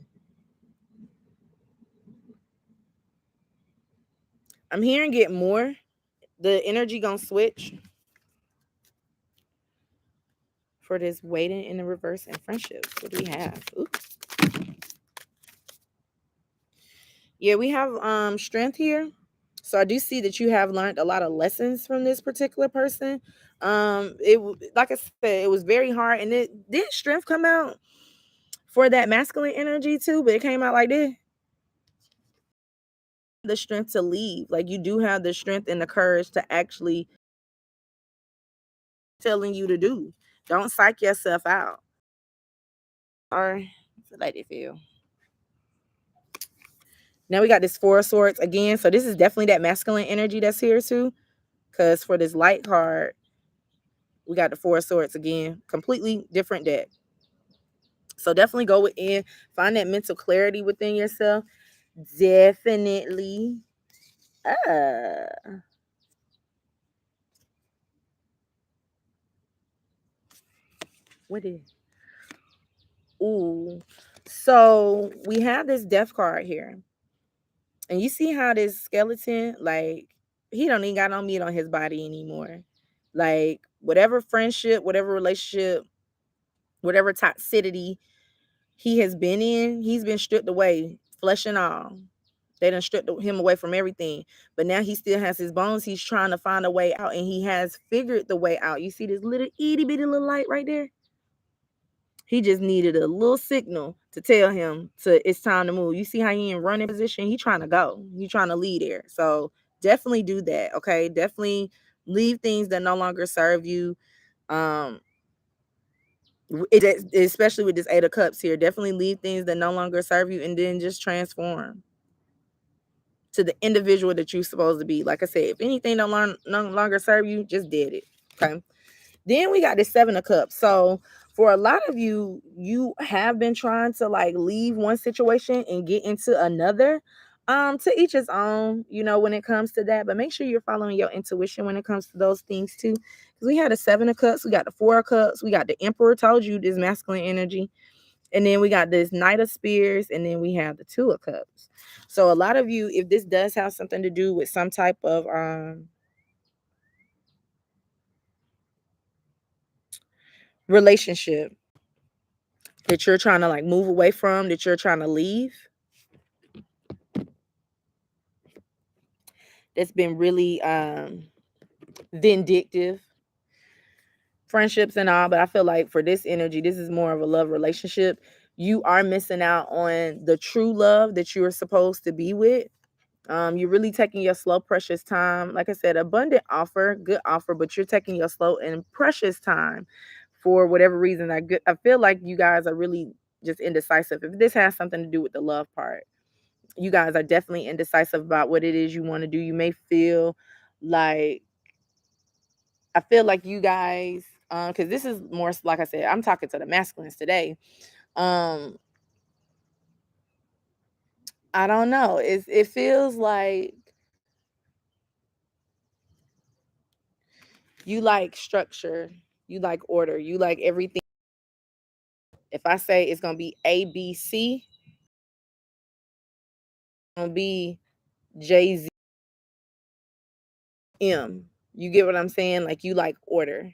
I'm hearing get more. The energy gonna switch for this waiting in the reverse and friendships. What do we have? Oops. Yeah, we have strength here. So I do see that you have learned a lot of lessons from this particular person. Like I said, it was very hard, and it did strength come out for that masculine energy too, but it came out like this. The strength to leave. Like you do have the strength and the courage to actually telling you to do. Don't psych yourself out. Or like they feel. Now we got this Four of Swords again. So this is definitely that masculine energy that's here too. Because for this light card, we got the Four of Swords again. Completely different deck. So definitely go within, find that mental clarity within yourself. Definitely. What is? Ooh. So we have this death card here. And you see how this skeleton, like, he don't even got no meat on his body anymore. Like, whatever friendship, whatever relationship, whatever toxicity he has been in, he's been stripped away, flesh and all. They done stripped him away from everything. But now he still has his bones. He's trying to find a way out, and he has figured the way out. You see this little itty bitty little light right there? He just needed a little signal to tell him it's time to move. You see how he in running position? He trying to go. He trying to lead there. So definitely do that. Okay. Definitely leave things that no longer serve you. Um, especially with this Eight of Cups here. Definitely leave things that no longer serve you, and then just transform to the individual that you're supposed to be. Like I said, if anything no longer serve you, just did it. Okay. Then we got the Seven of Cups. So for a lot of you, you have been trying to like leave one situation and get into another. To each his own, when it comes to that. But make sure you're following your intuition when it comes to those things too. Because we had a Seven of Cups, we got the Four of Cups, we got the Emperor, told you this masculine energy. And then we got this Knight of Spears, and then we have the Two of Cups. So a lot of you, if this does have something to do with some type of relationship that you're trying to like move away from, that you're trying to leave, that's been really vindictive, friendships and all. But I feel like for this energy, this is more of a love relationship. You are missing out on the true love that you are supposed to be with. You're really taking your slow, precious time. Like I said, abundant offer, good offer, but you're taking your slow and precious time for whatever reason. I feel like you guys are really just indecisive. If this has something to do with the love part, you guys are definitely indecisive about what it is you want to do. You may feel like, I feel like you guys, because this is more, like I said, I'm talking to the masculines today. Um, I don't know. It feels like you like structure, you like order, you like everything. If I say it's gonna be A, B, C, it's gonna be J, Z, M. You get what I'm saying? Like you like order.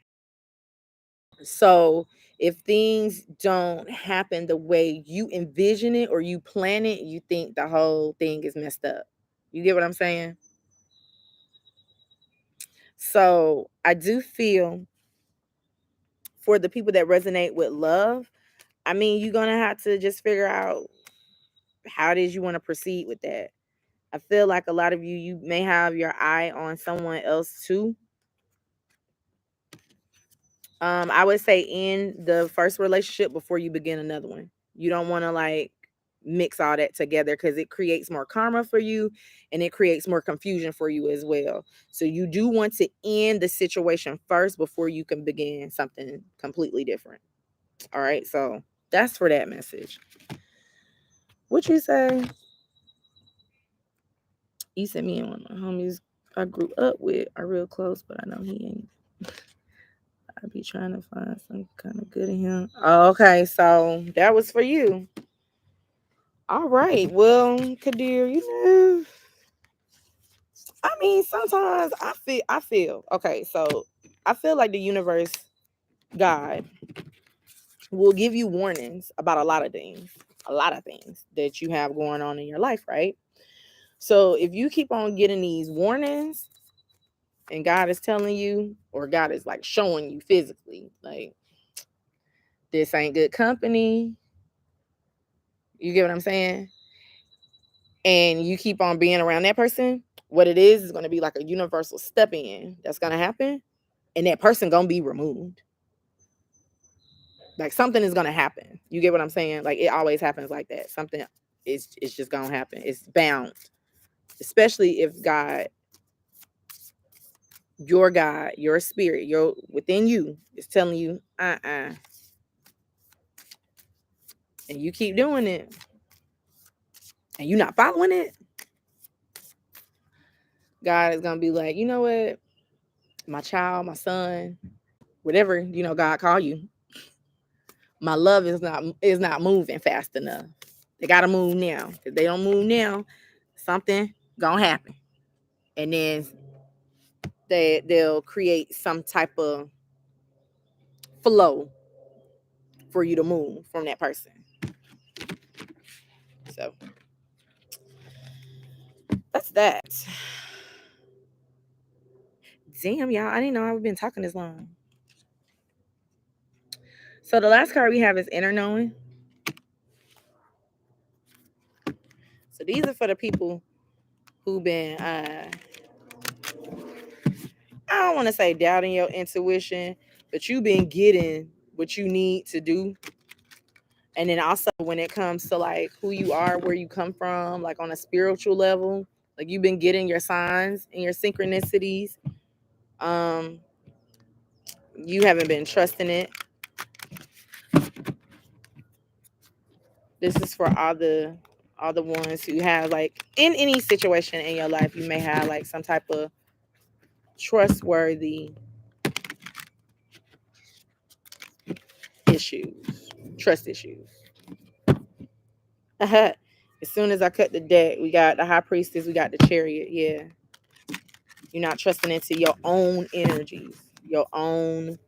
So if things don't happen the way you envision it or you plan it, you think the whole thing is messed up. You get what I'm saying? So I do feel for the people that resonate with love, I mean, you're gonna have to just figure out how it is you want to proceed with that. I feel like a lot of you may have your eye on someone else too. I would say in the first relationship before you begin another one. You don't want to like mix all that together because it creates more karma for you and it creates more confusion for you as well. So you do want to end the situation first before you can begin something completely different. All right, so that's for that message. What you say? You said me and one of my homies I grew up with are real close, but I know he ain't. I be trying to find some kind of good in him. Oh, okay, so that was for you. All right. Well, Kadir, I mean, sometimes I feel okay, so I feel like the universe, God, will give you warnings about a lot of things that you have going on in your life, right? So if you keep on getting these warnings and God is telling you, or God is like showing you physically, like this ain't good company. You get what I'm saying? And you keep on being around that person, what it is going to be like a universal step in that's going to happen, and that person going to be removed. Like something is going to happen. You get what I'm saying? Like it always happens like that. Something is it's just going to happen. It's bound. Especially if God, your spirit, your within you is telling you, and you keep doing it and you're not following it, God is going to be like, you know what? My child, my son, whatever, God call you. My love is not moving fast enough. They gotta move now. If they don't move now, something gonna happen. And then they'll create some type of flow for you to move from that person. So that's that. Damn, y'all. I didn't know I've been talking this long. So the last card we have is inner knowing. So these are for the people who've been I don't want to say doubting your intuition, but you've been getting what you need to do. And then also when it comes to like who you are, where you come from, like on a spiritual level, like you've been getting your signs and your synchronicities. Um, you haven't been trusting it. This is for all the ones who have like in any situation in your life, you may have like some type of trustworthy issues, trust issues. As soon as I cut the deck, we got the high priestess, we got the chariot. Yeah. You're not trusting into your own energies, your own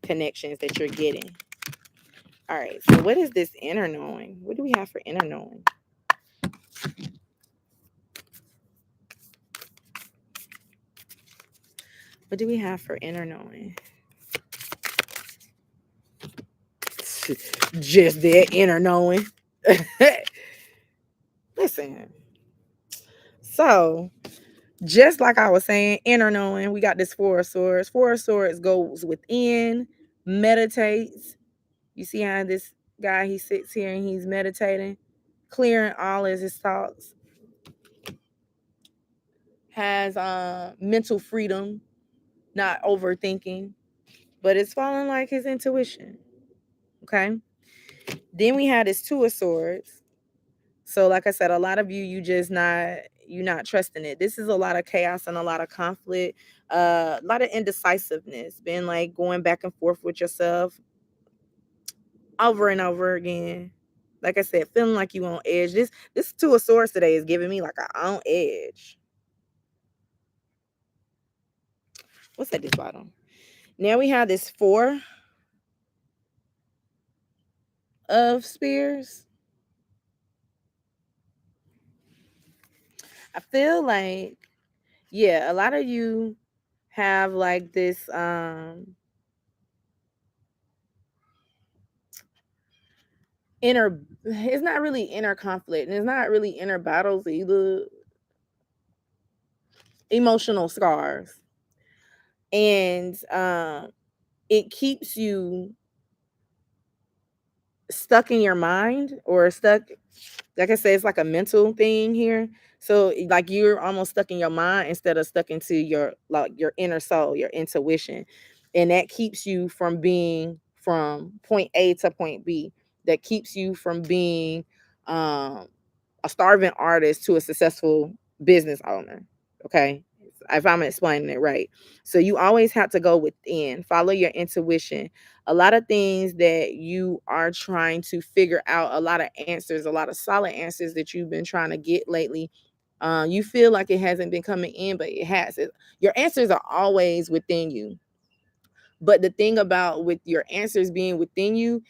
connections that you're getting. All right. So what is this inner knowing? What do we have for inner knowing? What do we have for inner knowing? Just that inner knowing. Listen. So just like I was saying, inner knowing, we got this Four of Swords. Four of Swords goes within, meditates. You see how this guy, he sits here and he's meditating, clearing all of his thoughts, has mental freedom, not overthinking, but it's following like his intuition. Okay. Then we had this Two of Swords. So like I said, a lot of you're not trusting it. This is a lot of chaos and a lot of conflict, a lot of indecisiveness, been like going back and forth with yourself over and over again. Like I said, feeling like you on edge. This Two of Swords today is giving me like a on edge. What's at this bottom? Now we have this Four of Spears. I feel like, yeah, a lot of you have like this it's not really inner conflict, and it's not really inner battles either. Emotional scars. And it keeps you stuck in your mind, or stuck, like I said, it's like a mental thing here. So like you're almost stuck in your mind instead of stuck into your, like, your inner soul, your intuition. And that keeps you from being from point A to point B. That keeps you from being um a starving artist to a successful business owner. Okay. If I'm explaining it right. So you always have to go within, follow your intuition. A lot of things that you are trying to figure out, a lot of answers, a lot of solid answers that you've been trying to get lately. You feel like it hasn't been coming in, but it has. Your answers are always within you. But the thing about with your answers being within you,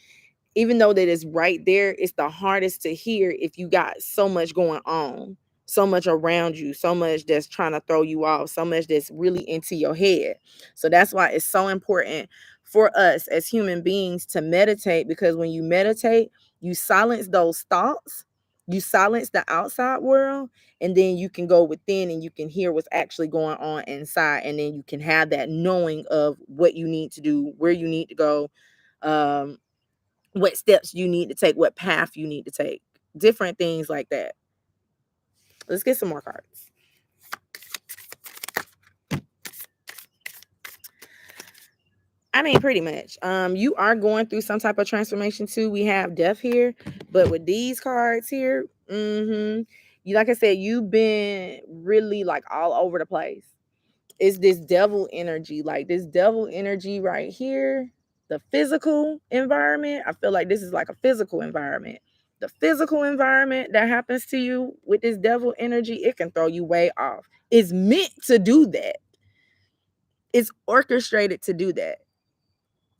even though that it's right there, it's the hardest to hear if you got so much going on, so much around you, so much that's trying to throw you off, so much that's really into your head. So that's why it's so important for us as human beings to meditate, because when you meditate, you silence those thoughts, you silence the outside world, and then you can go within and you can hear what's actually going on inside. And then you can have that knowing of what you need to do, where you need to go, um, what steps you need to take, what path you need to take, different things like that. Let's get some more cards. I mean, pretty much. You are going through some type of transformation too. We have death here, but with these cards here, you, like I said, you've been really like all over the place. It's this devil energy, like this devil energy right here. The physical environment, I feel like this is like a physical environment. The physical environment that happens to you with this devil energy, it can throw you way off. It's meant to do that. It's orchestrated to do that.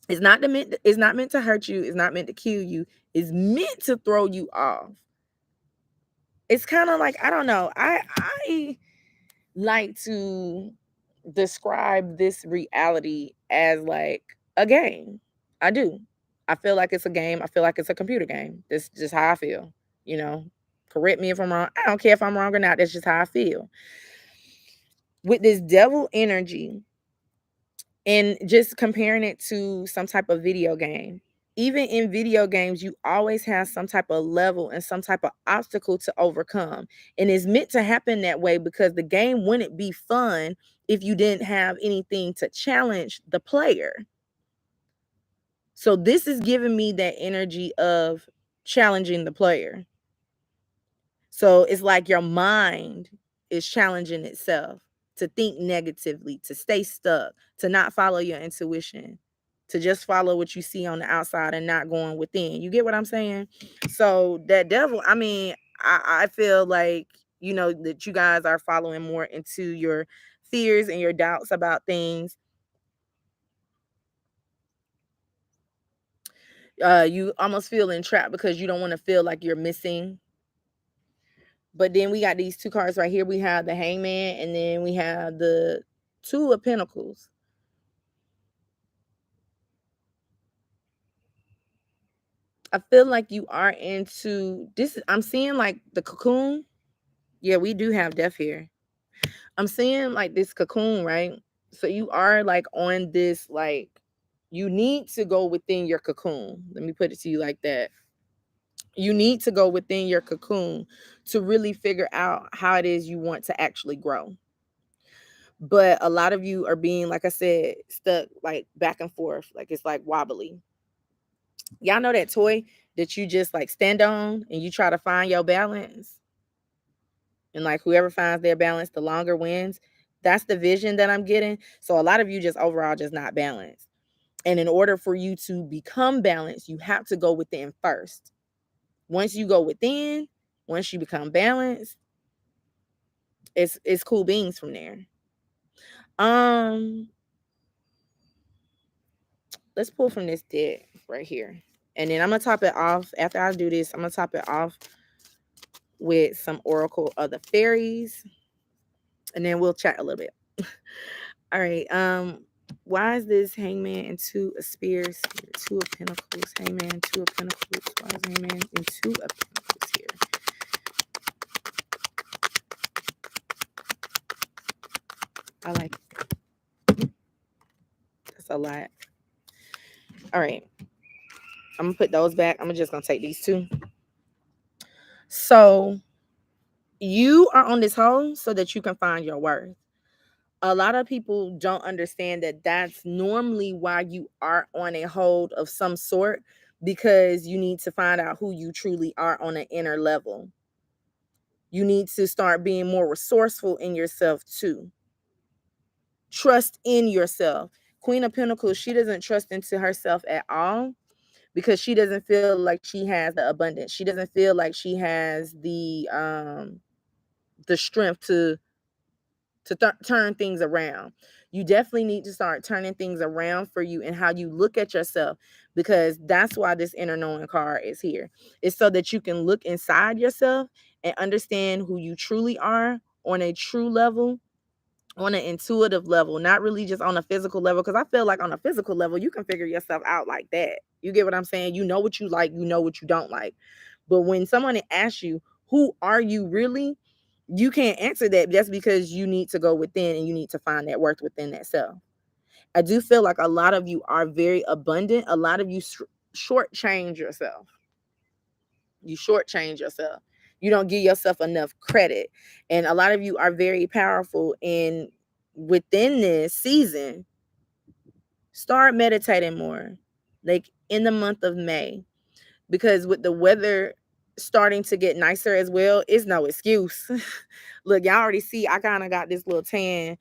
It's not meant to hurt you. It's not meant to kill you. It's meant to throw you off. It's kind of like, I don't know. I like to describe this reality as like a game. I do. I feel like it's a game. I feel like it's a computer game. That's just how I feel. You know, correct me if I'm wrong. I don't care if I'm wrong or not. That's just how I feel. With this devil energy, and just comparing it to some type of video game. Even in video games, you always have some type of level and some type of obstacle to overcome. And it's meant to happen that way because the game wouldn't be fun if you didn't have anything to challenge the player. So this is giving me that energy of challenging the player. So it's like your mind is challenging itself to think negatively, to stay stuck, to not follow your intuition, to just follow what you see on the outside and not going within. You get what I'm saying? So that devil, I mean, I feel like, that you guys are following more into your fears and your doubts about things. You almost feel entrapped because you don't want to feel like you're missing. But then we got these two cards right here. We have the Hangman, and then we have the Two of Pentacles. I feel like you are into this. I'm seeing like the cocoon. Yeah, we do have death here. I'm seeing like this cocoon, right? So you are like on this, like, you need to go within your cocoon. Let me put it to you like that. You need to go within your cocoon to really figure out how it is you want to actually grow. But a lot of you are being, like I said, stuck like back and forth, like it's like wobbly. Y'all know that toy that you just like stand on and you try to find your balance, and like whoever finds their balance the longer wins. That's the vision that I'm getting. So a lot of you just overall just not balanced, and in order for you to become balanced, you have to go within first. Once you go within, once you become balanced, it's cool beans from there. um let's pull from this deck right here. And then I'm going to top it off. After I do this, I'm going to top it off with some Oracle of the Fairies. And then we'll chat a little bit. All right. Why is this Hangman and Two of Spears here? Two of Pentacles, Hangman, Two of Pentacles. Why is Hangman and Two of Pentacles here? I like it. That's a lot. All right. I'm going to put those back. I'm just going to take these two. So you are on this hole so that you can find your worth. A lot of people don't understand that that's normally why you are on a hold of some sort, because you need to find out who you truly are on an inner level. You need to start being more resourceful in yourself too. Trust in yourself. Queen of Pentacles, she doesn't trust into herself at all because she doesn't feel like she has the abundance. She doesn't feel like she has the strength to turn things around. You definitely need to start turning things around for you and how you look at yourself, because that's why this inner knowing card is here. It's so that you can look inside yourself and understand who you truly are on a true level, on an intuitive level, not really just on a physical level. Because I feel like on a physical level, you can figure yourself out like that. You get what I'm saying? You know what you like, you know what you don't like. But when someone asks you, who are you really? You can't answer that. That's because you need to go within and you need to find that worth within that self. I do feel like a lot of you are very abundant. A lot of you shortchange yourself. You shortchange yourself. You don't give yourself enough credit. And a lot of you are very powerful. And within this season, start meditating more. Like in the month of May, because with the weather starting to get nicer as well, it's no excuse. Look, y'all already see I kind of got this little tan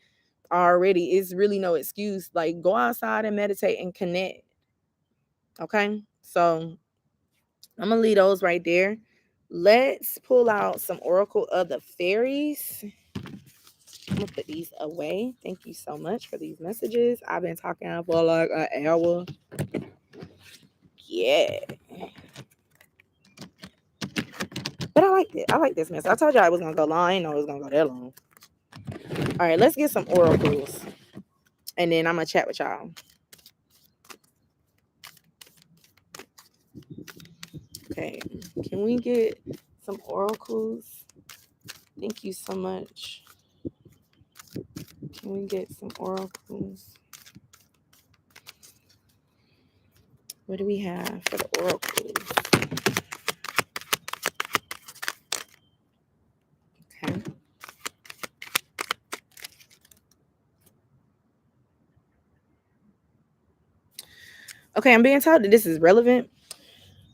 already. It's really no excuse. Like, go outside and meditate and connect. Okay, so I'm gonna leave those right there. Let's pull out some oracle of the fairies. I'm gonna put these away. Thank you so much for these messages. I've been talking for like an hour. Yeah, but I like it. I like this mess. I told y'all I was gonna go long. I didn't know it was gonna go that long. All right, let's get some oracles, and then I'm gonna chat with y'all. Okay, can we get some oracles? Thank you so much. Can we get some oracles? What do we have for the oracles? Okay. Okay, I'm being told that this is relevant.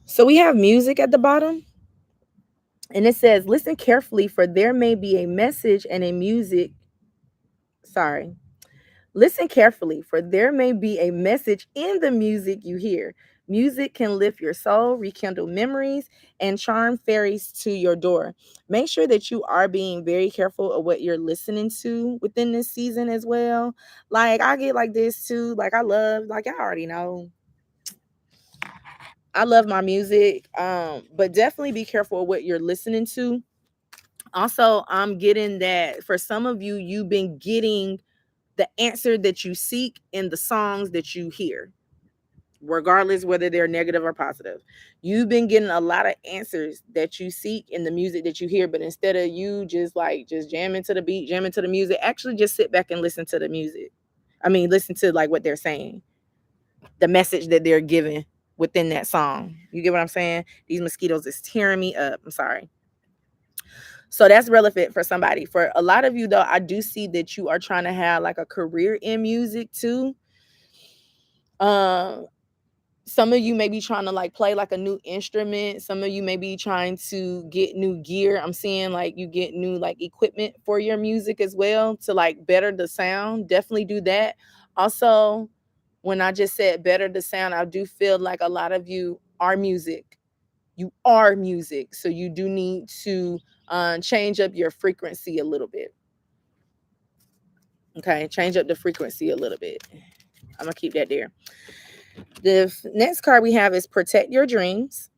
So we have music at the bottom, and it says, listen carefully, for there may be a message and a music. Sorry. Listen carefully, for there may be a message in the music you hear. Music can lift your soul, rekindle memories, and charm fairies to your door. Make sure that you are being very careful of what you're listening to within this season as well. Like, I get like this too. Like, I love, like, I already know, I love my music, but definitely be careful of what you're listening to. Also, I'm getting that for some of you, you've been getting the answer that you seek in the songs that you hear, regardless whether they're negative or positive. You've been getting a lot of answers that you seek in the music that you hear, but instead of you just jamming to the beat, jamming to the music, actually just sit back and listen to the music. I mean, listen to like what they're saying, the message that they're giving within that song. You get what I'm saying? These mosquitoes is tearing me up. I'm sorry. So that's relevant for somebody. For a lot of you, though, I do see that you are trying to have like a career in music too. Um, some of you may be trying to like play like a new instrument. Some of you may be trying to get new gear. I'm seeing like you get new like equipment for your music as well to like better the sound. Definitely do that. Also, when I just said better the sound, I do feel like a lot of you are music. You are music. So you do need to change up your frequency a little bit. Okay, change up the frequency a little bit. I'm going to keep that there. The next card we have is Protect Your Dreams.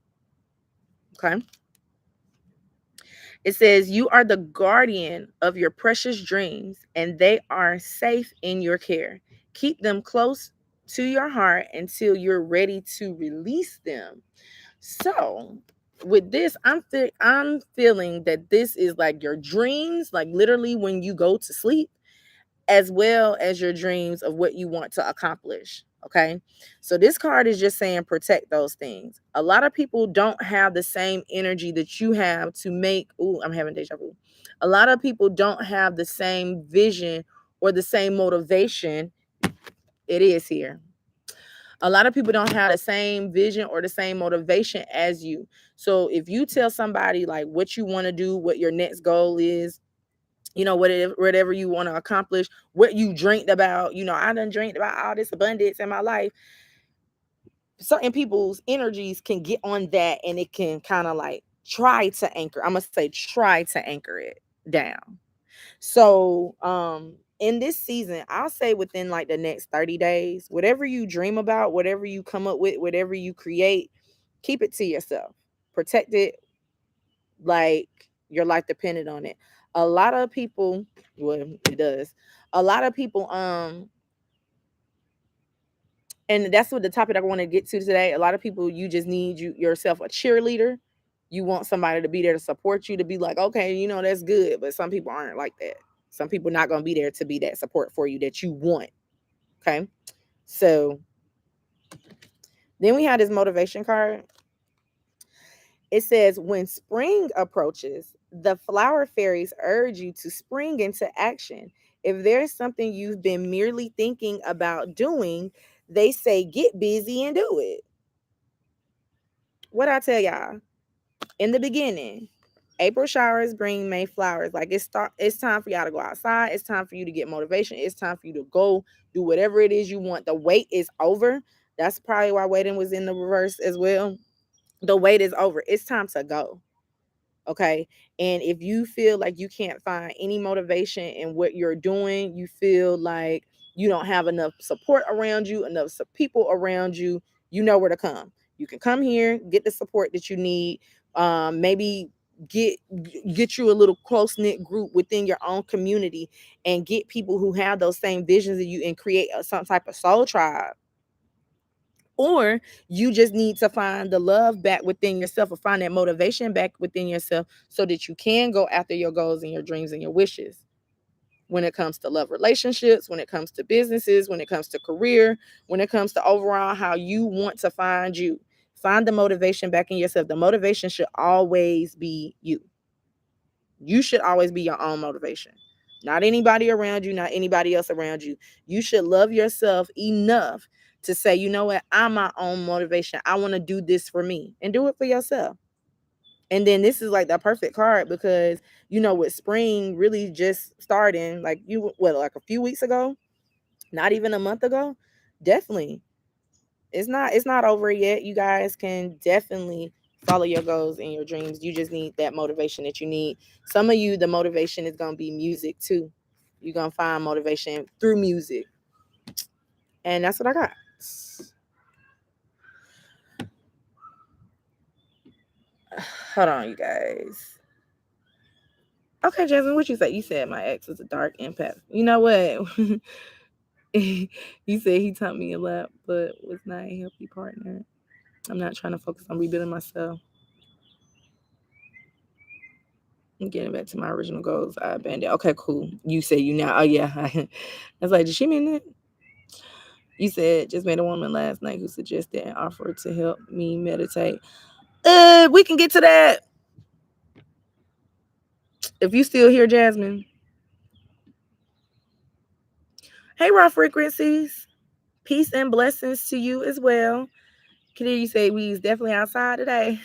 Okay. It says, you are the guardian of your precious dreams, and they are safe in your care. Keep them close to your heart until you're ready to release them. So, with this, I'm feeling that this is like your dreams, like literally when you go to sleep, as well as your dreams of what you want to accomplish. Okay. So this card is just saying protect those things. A lot of people don't have the same energy that you have to make. Ooh, I'm having deja vu. A lot of people don't have the same vision or the same motivation. It is here. A lot of people don't have the same vision or the same motivation as you. So if you tell somebody like what you want to do, what your next goal is, whatever you want to accomplish, what you dreamed about, I done dreamed about all this abundance in my life. Certain people's energies can get on that and it can kind of like try to anchor. I must say, try to anchor it down. So, in this season, I'll say within like the next 30 days, whatever you dream about, whatever you come up with, whatever you create, keep it to yourself. Protect it like your life depended on it. A lot of people, well, it does. A lot of people, and that's what the topic I want to get to today. A lot of people, you just need yourself a cheerleader. You want somebody to be there to support you, to be like, okay, that's good. But some people aren't like that. Some people not going to be there to be that support for you that you want. Okay. So then we have this motivation card. It says, when spring approaches, the flower fairies urge you to spring into action. If there's something you've been merely thinking about doing, they say get busy and do it. What I tell y'all? In the beginning, April showers bring May flowers. Like it's time for y'all to go outside. It's time for you to get motivation. It's time for you to go do whatever it is you want. The wait is over. That's probably why waiting was in the reverse as well. The wait is over. It's time to go. Okay. And if you feel like you can't find any motivation in what you're doing, you feel like you don't have enough support around you, enough people around you, you know where to come. You can come here, get the support that you need. Maybe get you a little close-knit group within your own community and get people who have those same visions as you and create some type of soul tribe. Or you just need to find the love back within yourself, or find that motivation back within yourself so that you can go after your goals and your dreams and your wishes. When it comes to love relationships, when it comes to businesses, when it comes to career, when it comes to overall how you want to find you. Find the motivation back in yourself. The motivation should always be you. You should always be your own motivation. Not anybody around you, not anybody else around you. You should love yourself enough to say, you know what, I'm my own motivation. I want to do this for me, and do it for yourself. And then this is like the perfect card because, with spring really just starting, like like a few weeks ago, not even a month ago, definitely. It's not over yet. You guys can definitely follow your goals and your dreams. You just need that motivation that you need. Some of you, the motivation is going to be music too. You're going to find motivation through music. And that's what I got. Hold on, you guys. Okay, Jasmine, what you say? You said my ex was a dark empath. You know what? You said he taught me a lot, but was not a healthy partner. I'm not trying to focus on rebuilding myself. I'm getting back to my original goals. I abandoned. Okay, cool. You said you now. Oh yeah. I was like, did she mean that? You said just met a woman last night who suggested and offered to help me meditate. We can get to that. If you still here, Jasmine. Hey, raw frequencies. Peace and blessings to you as well. Can you say we definitely outside today?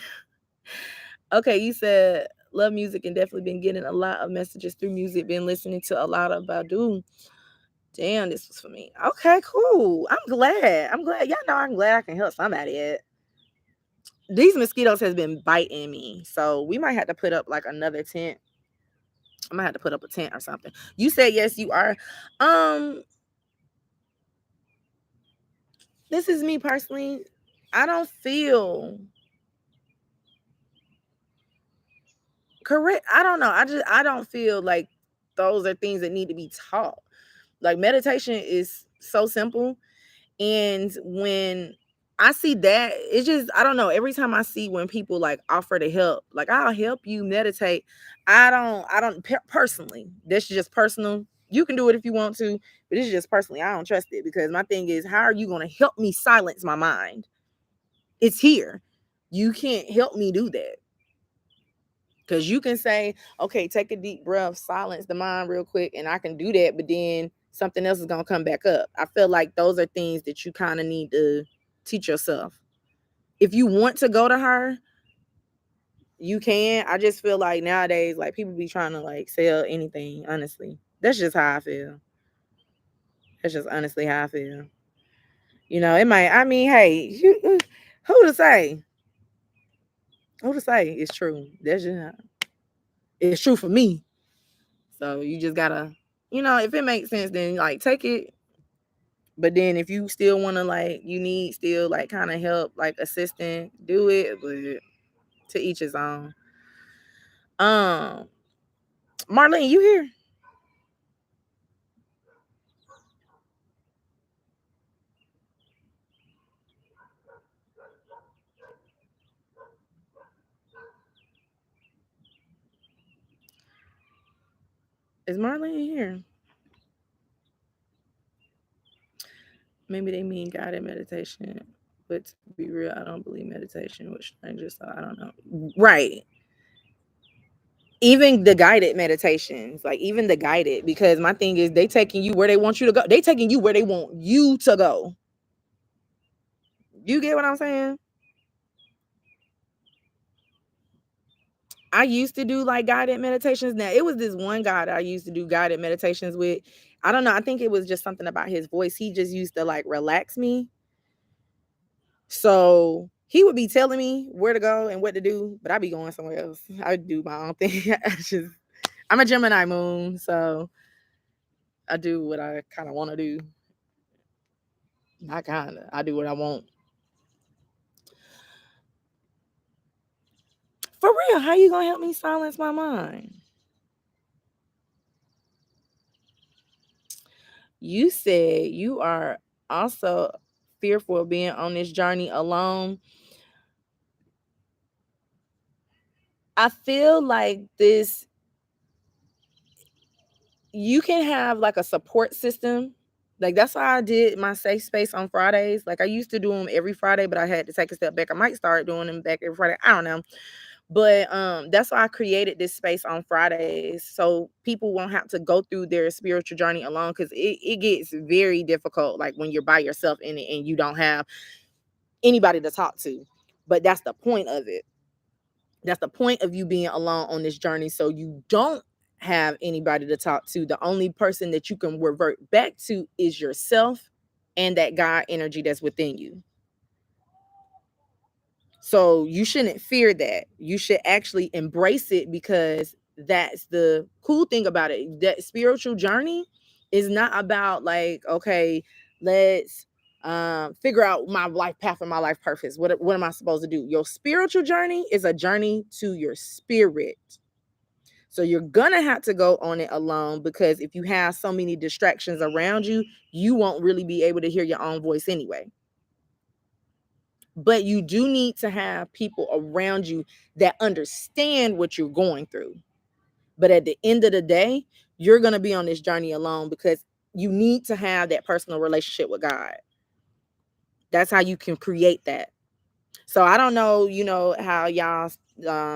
Okay, you said love music and definitely been getting a lot of messages through music. Been listening to a lot of Badu. Damn, this was for me. Okay, cool. I'm glad. Y'all know I'm glad I can help somebody at. These mosquitoes has been biting me. So we might have to put up like another tent. I might have to put up a tent or something. You said yes, you are. This is me personally. I don't feel correct. I don't know. I don't feel like those are things that need to be taught. Like meditation is so simple. And when I see that, it's just, I don't know. Every time I see when people like offer to help, like I'll help you meditate. Personally, this is just personal. You can do it if you want to, but this is just personally. I don't trust it because my thing is, how are you going to help me silence my mind? It's here. You can't help me do that. Because you can say, okay, take a deep breath, silence the mind real quick, and I can do that, but then something else is going to come back up. I feel like those are things that you kind of need to teach yourself. If you want to go to her, you can. I just feel like nowadays, like people be trying to like sell anything, honestly. That's just how I feel. That's just honestly how I feel. You know, it might, I mean, hey, who to say? Who to say it's true? That's just, it's true for me. So you just gotta, if it makes sense, then like take it. But then if you still wanna like, you need still like kind of help, like assistant, do it. But to each his own. Um, Marlene, you here? Is Marlene here? Maybe they mean guided meditation. But to be real, I don't believe meditation with strangers, so I don't know. Right. Even the guided meditations, like even the guided, because my thing is they taking you where they want you to go. They taking you where they want you to go. You get what I'm saying? I used to do like guided meditations. Now it was this one guy that I used to do guided meditations with. I don't know. I think it was just something about his voice. He just used to like relax me. So he would be telling me where to go and what to do, but I'd be going somewhere else. I would do my own thing. I'm a Gemini moon, so I do what I kind of want to do. I do what I want. For real, how you gonna help me silence my mind? You said you are also fearful of being on this journey alone. I feel like this, you can have like a support system. Like that's why I did my safe space on Fridays. Like I used to do them every Friday, but I had to take a step back. I might start doing them back every Friday. I don't know. But that's why I created this space on Fridays so people won't have to go through their spiritual journey alone, because it gets very difficult like when you're by yourself in it and you don't have anybody to talk to. But that's the point of it. That's the point of you being alone on this journey, so you don't have anybody to talk to. The only person that you can revert back to is yourself and that God energy that's within you. So you shouldn't fear that. You should actually embrace it, because that's the cool thing about it. That spiritual journey is not about like, okay, let's figure out my life path and my life purpose. What am I supposed to do? Your spiritual journey is a journey to your spirit. So you're gonna have to go on it alone, because if you have so many distractions around you, you won't really be able to hear your own voice anyway. But you do need to have people around you that understand what you're going through. But at the end of the day, you're going to be on this journey alone, because you need to have that personal relationship with God. That's how you can create that. So I don't know, how y'all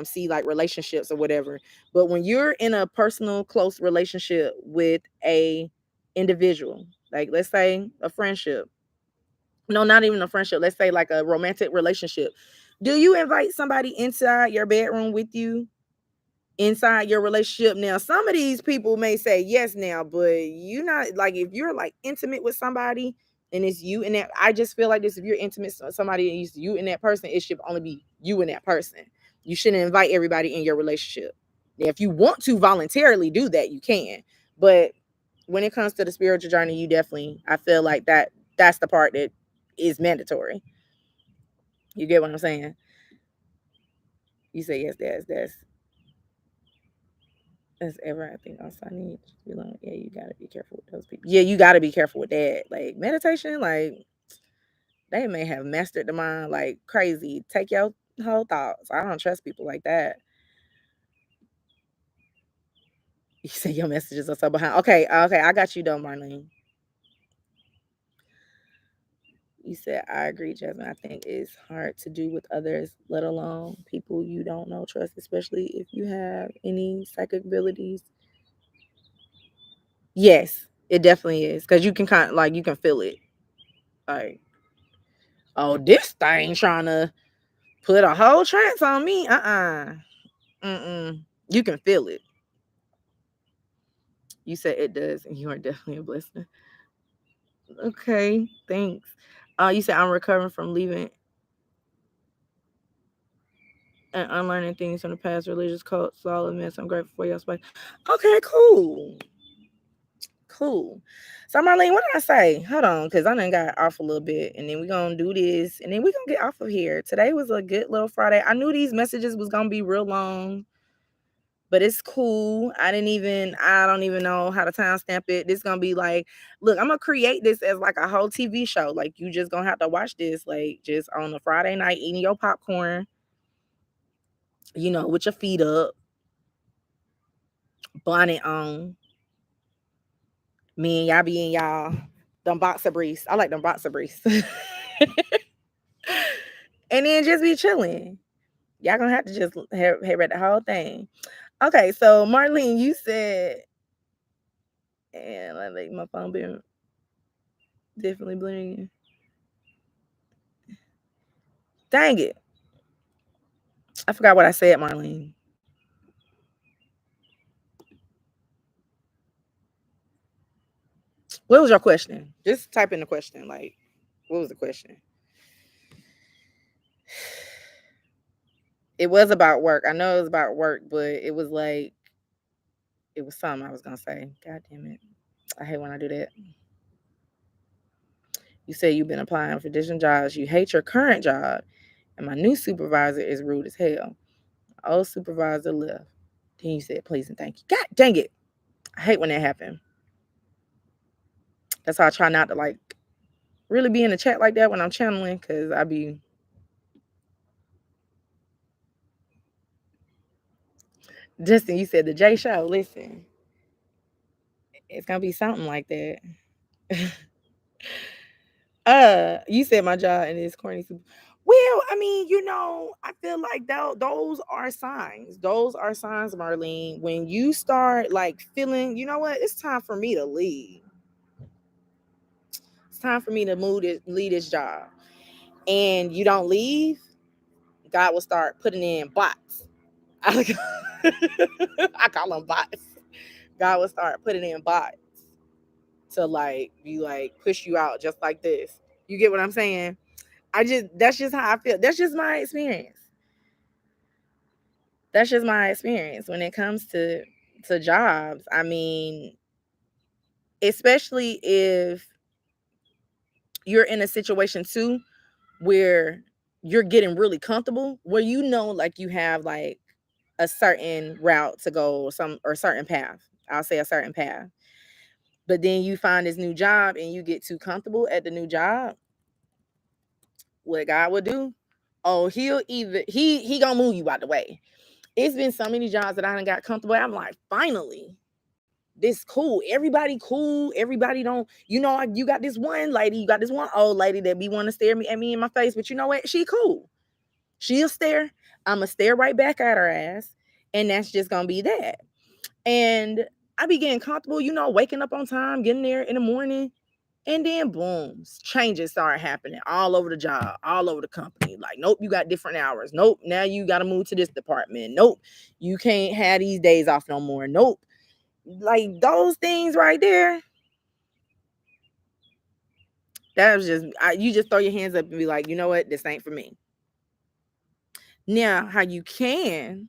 see like relationships or whatever, but when you're in a personal close relationship with a individual, like let's say a friendship, no, not even a friendship, let's say like a romantic relationship, do you invite somebody inside your bedroom with you, inside your relationship? Now some of these people may say yes now, but you not like, if you're like intimate with somebody and it's you and that, I just feel like this, if you're intimate with somebody and it's you and that person, it should only be you and that person. You shouldn't invite everybody in your relationship. Now if you want to voluntarily do that, you can, but when it comes to the spiritual journey, you definitely, I feel like that's the part that is mandatory. You get what I'm saying? You say yes, that's That's everything else I need. Just be like, yeah, you gotta be careful with those people. Yeah, you gotta be careful with that. Like meditation, like they may have mastered the mind like crazy. Take your whole thoughts. I don't trust people like that. You say your messages are so behind. Okay, okay, I got you though, Marlene. You said I agree, Jasmine. I think it's hard to do with others, let alone people you don't know, trust, especially if you have any psychic abilities. Yes, it definitely is. Cause you can kind of like you can feel it. Like, oh, this thing trying to put a whole trance on me. Mm-mm. You can feel it. You said it does, and you are definitely a blessing. Okay, thanks. You said I'm recovering from leaving and unlearning things from the past religious cults. Solid mess. I'm grateful for your space. Okay, cool. Cool. So Marlene, what did I say? Hold on, because I done got off a little bit, and then we're gonna do this, and then we're gonna get off of here. Today was a good little Friday. I knew these messages was gonna be real long, but it's cool. I don't even know how to timestamp it. This gonna be like, look, I'm gonna create this as like a whole TV show. Like you just gonna have to watch this, like just on a Friday night, eating your popcorn, with your feet up, bonnet on. Me and y'all be in y'all them boxer briefs. I like them boxer briefs. And then just be chilling. Y'all gonna have to just have read the whole thing. Okay, so Marlene, you said, and I like my phone been definitely blending. Dang it. I forgot what I said, Marlene. What was your question? Just type in the question. Like, what was the question? It was about work. I know it was about work, but it was like, it was something I was gonna say. God damn it. I hate when I do that. You say you've been applying for different jobs. You hate your current job. And my new supervisor is rude as hell. My old supervisor left. Then you said please and thank you. God dang it. I hate when that happens. That's why I try not to like really be in the chat like that when I'm channeling, because I be Justin, you said the J show. Listen, it's gonna be something like that. You said my job and it's corny. Well, I mean, I feel like those are signs. Those are signs, Marlene. When you start like feeling, you know what, it's time for me to leave. It's time for me to leave this job. And you don't leave, God will start putting in bots. I call them bots. God will start putting in bots to like be like push you out just like this. You get what I'm saying? That's just how I feel. That's just my experience. That's just my experience when it comes to jobs. I mean, especially if you're in a situation too where you're getting really comfortable, where like you have like a certain route to go, or certain path. I'll say a certain path. But then you find this new job and you get too comfortable at the new job. What God will do? Oh, he gonna move you out the way. It's been so many jobs that I done got comfortable. I'm like, finally, this cool. Everybody cool. Everybody don't, you got this one lady, you got this one old lady that be want to stare at me in my face, but you know what? She cool. She'll stare. I'ma stare right back at her ass. And that's just gonna be that. And I be getting comfortable, waking up on time, getting there in the morning. And then boom, changes start happening all over the job, all over the company. Like, nope, you got different hours. Nope, now you got to move to this department. Nope, you can't have these days off no more. Nope. Like those things right there, that was you just throw your hands up and be like, you know what, this ain't for me. Now, how you can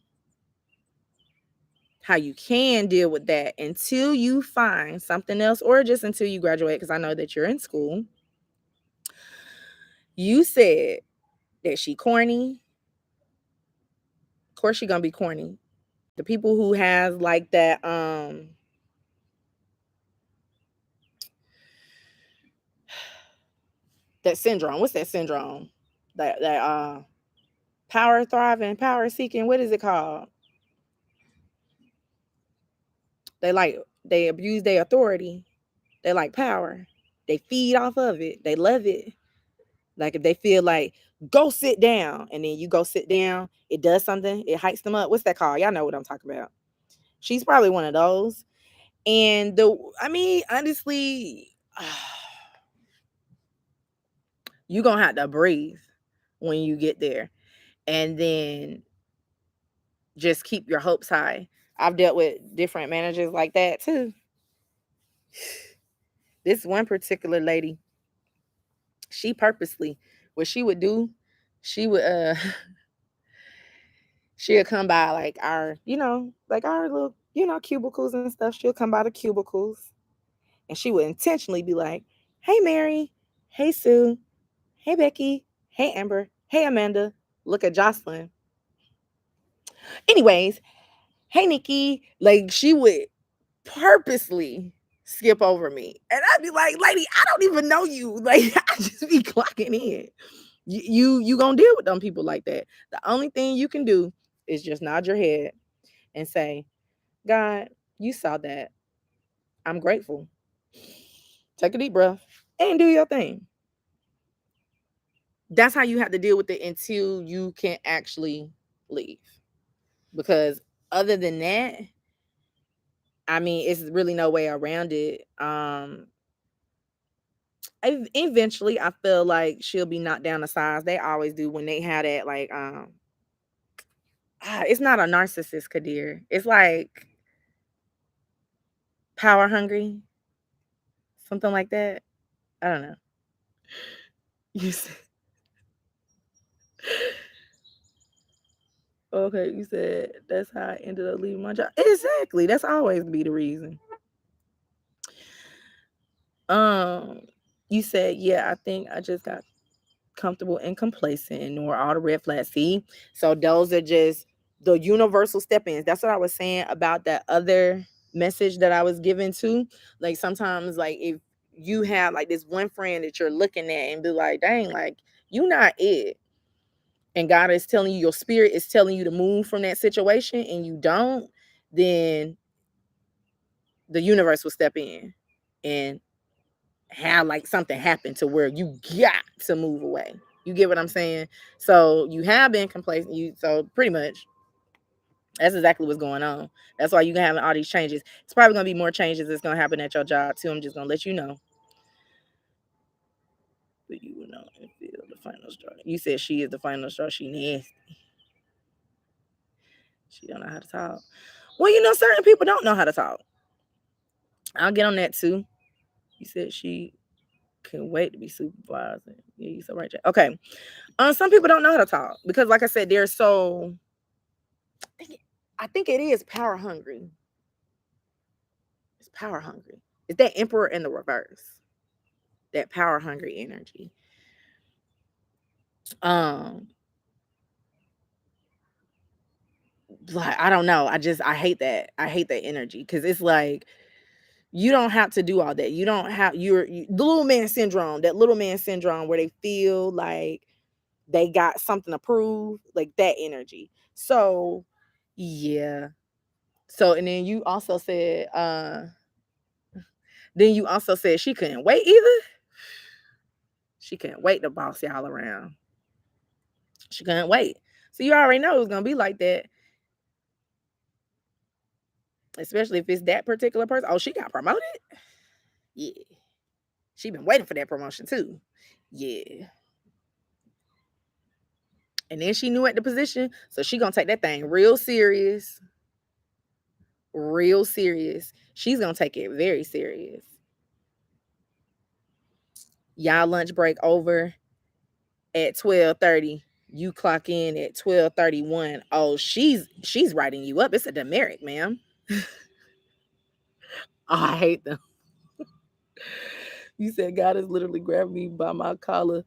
deal with that until you find something else, or just until you graduate, because I know that you're in school. You said that she corny. Of course she gonna be corny. The people who has like that syndrome. What's that syndrome? That power thriving, power seeking. What is it called? They abuse their authority. They like power. They feed off of it. They love it. Like if they feel like go sit down and then you go sit down, it does something. It hypes them up. What's that called? Y'all know what I'm talking about. She's probably one of those. And I mean, honestly, you're gonna have to breathe when you get there, and then just keep your hopes high. I've dealt with different managers like that too. This one particular lady, she purposely, what she would do, she would she'll come by like our, like our little, cubicles and stuff. She'll come by the cubicles and she would intentionally be like, "Hey Mary, hey Sue, hey Becky, hey Amber, hey Amanda, look at Jocelyn. Anyways, hey Nikki." Like she would purposely skip over me. And I'd be like, "Lady, I don't even know you." Like I just be clocking in. You gonna deal with them people like that. The only thing you can do is just nod your head and say, "God, you saw that. I'm grateful." Take a deep breath and do your thing. That's how you have to deal with it until you can actually leave. Because other than that, I mean, it's really no way around it. Eventually I feel like she'll be knocked down to size. They always do when they have that like it's not a narcissist, Kadir. It's like power hungry, something like that. I don't know. You said, okay, you said that's how I ended up leaving my job. Exactly. That's always be the reason. Um, you said, yeah, I think I just got comfortable and complacent and ignore all the red flags. See, so those are just the universal step-ins. That's what I was saying about that other message that I was given to. Like sometimes, like if you have like this one friend that you're looking at and be like, dang, like you not it. And God is telling you, your spirit is telling you to move from that situation and you don't, then the universe will step in and have like something happen to where you got to move away. You get what I'm saying? So you have been complacent. So pretty much that's exactly what's going on. That's why you can have all these changes. It's probably gonna be more changes that's gonna happen at your job too. I'm just gonna let you know. But you will know and feel the final straw. You said she is the final straw. She nasty. She don't know how to talk. Well, certain people don't know how to talk. I'll get on that too. You said she couldn't wait to be supervised. Yeah, you said right, Jack. Okay. Some people don't know how to talk because, like I said, they're so. I think it is power hungry. It's power hungry. It's that emperor in the reverse. That power hungry energy. Um, like I don't know. I hate that. I hate that energy because it's like you don't have to do all that. You don't have the little man syndrome. That little man syndrome where they feel like they got something to prove, like that energy. So yeah. So and then you also said she couldn't wait either. She couldn't wait to boss y'all around. She couldn't wait. So you already know it was gonna be like that. Especially if it's that particular person. Oh, she got promoted? Yeah. She been waiting for that promotion too. Yeah. And then she knew at the position. So she gonna take that thing real serious. Real serious. She's gonna take it very serious. Y'all lunch break over at 12:30. You clock in at 12:31. Oh, she's writing you up. It's a demerit, ma'am. Oh, I hate them. You said God has literally grabbed me by my collar.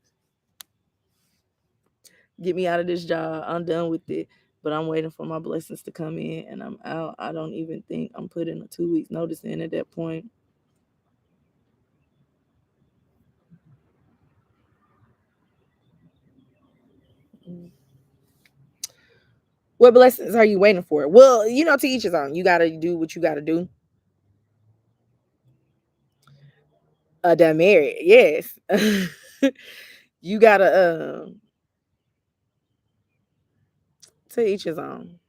Get me out of this job. I'm done with it. but I'm waiting for my blessings to come in, and I'm out. I don't even think I'm putting a 2 weeks notice in at that point. What blessings are you waiting for? Well, to each his own. You got to do what you got to do. Done married, yes. You got to, to each his own.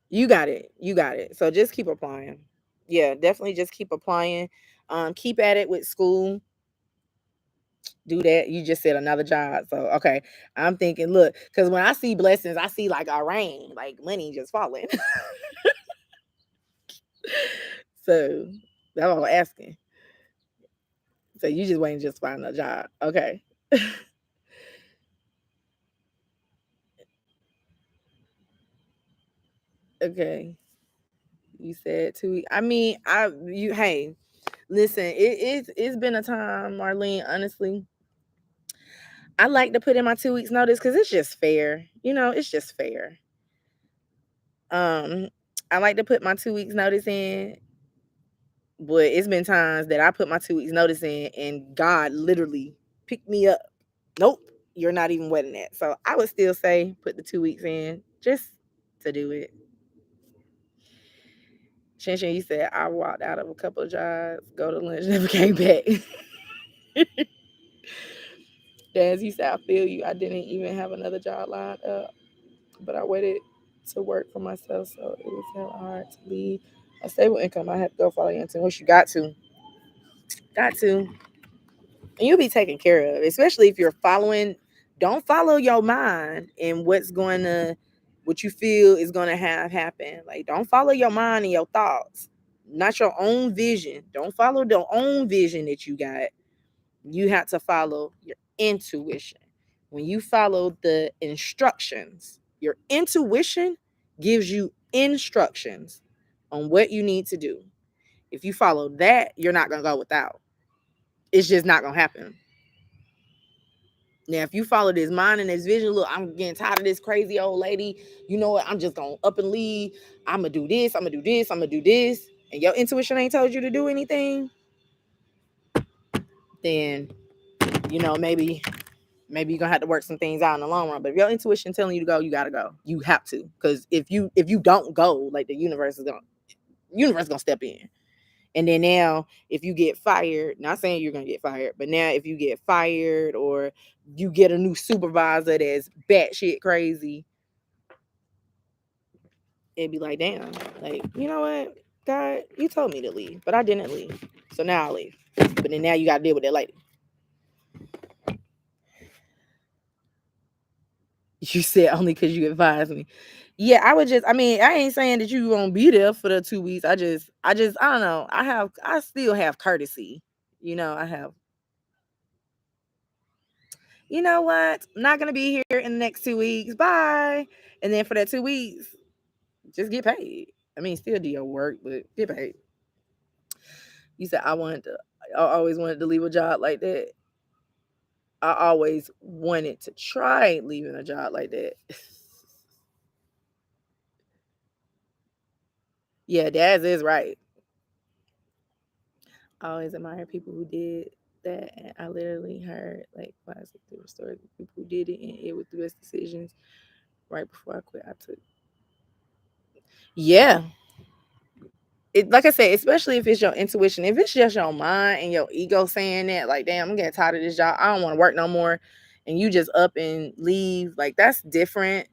You got it. You got it. So just keep applying. Yeah, definitely just keep applying. Keep at it with school. Do that. You just said another job. So okay. I'm thinking, look, because when I see blessings, I see like a rain, like money just falling. So that's what I'm asking. So you just waiting just to find a job. Okay. Okay. You said 2 weeks. I mean, hey, listen, it's been a time, Marlene, honestly. I like to put in my 2 weeks notice because it's just fair. It's just fair. Um, I like to put my 2 weeks notice in, but it's been times that I put my 2 weeks notice in and God literally picked me up. Nope, you're not even wetting that. So I would still say put the 2 weeks in just to do it. Shin Shin, you said I walked out of a couple of jobs, go to lunch, never came back. Daz, you said I feel you. I didn't even have another job lined up, but I waited to work for myself, so it was hella hard to leave a stable income. I had to go follow your intuition. You got to, and you'll be taken care of. Especially if you're following. Don't follow your mind and what you feel is gonna have happen. Like, don't follow your mind and your thoughts, not your own vision. Don't follow the own vision that you got. You have to follow your intuition. When you follow the instructions, your intuition gives you instructions on what you need to do. If you follow that, you're not going to go without. It's just not going to happen. Now, if you follow this mind and this vision, look, I'm getting tired of this crazy old lady. You know what? I'm just going to up and leave. I'm going to do this. I'm going to do this. I'm going to do this. And your intuition ain't told you to do anything, then, maybe you're gonna have to work some things out in the long run. But if your intuition telling you to go, you gotta go. You have to. Because if you don't go, like, the universe gonna step in. And then now, if you get fired, not saying you're gonna get fired, but now if you get fired or you get a new supervisor that's batshit crazy, it'd be like, damn, like, you know what, God, you told me to leave, but I didn't leave. So now I'll leave. But then now you gotta deal with that lady. You said only because you advised me. Yeah, I mean, I ain't saying that you won't be there for the 2 weeks. I don't know. I still have courtesy. I have, you know what? I'm not going to be here in the next 2 weeks. Bye. And then for that 2 weeks, just get paid. I mean, still do your work, but get paid. You said I always wanted to leave a job like that. I always wanted to try leaving a job like that. Yeah, Daz is right. I always admire people who did that, and I literally heard like classic stories of people who did it, and it was the best decisions. Right before I quit, I took. Yeah, like I said, especially if it's your intuition. If it's just your mind and your ego saying that, like, damn, I'm getting tired of this job. I don't want to work no more, and you just up and leave, like, that's different.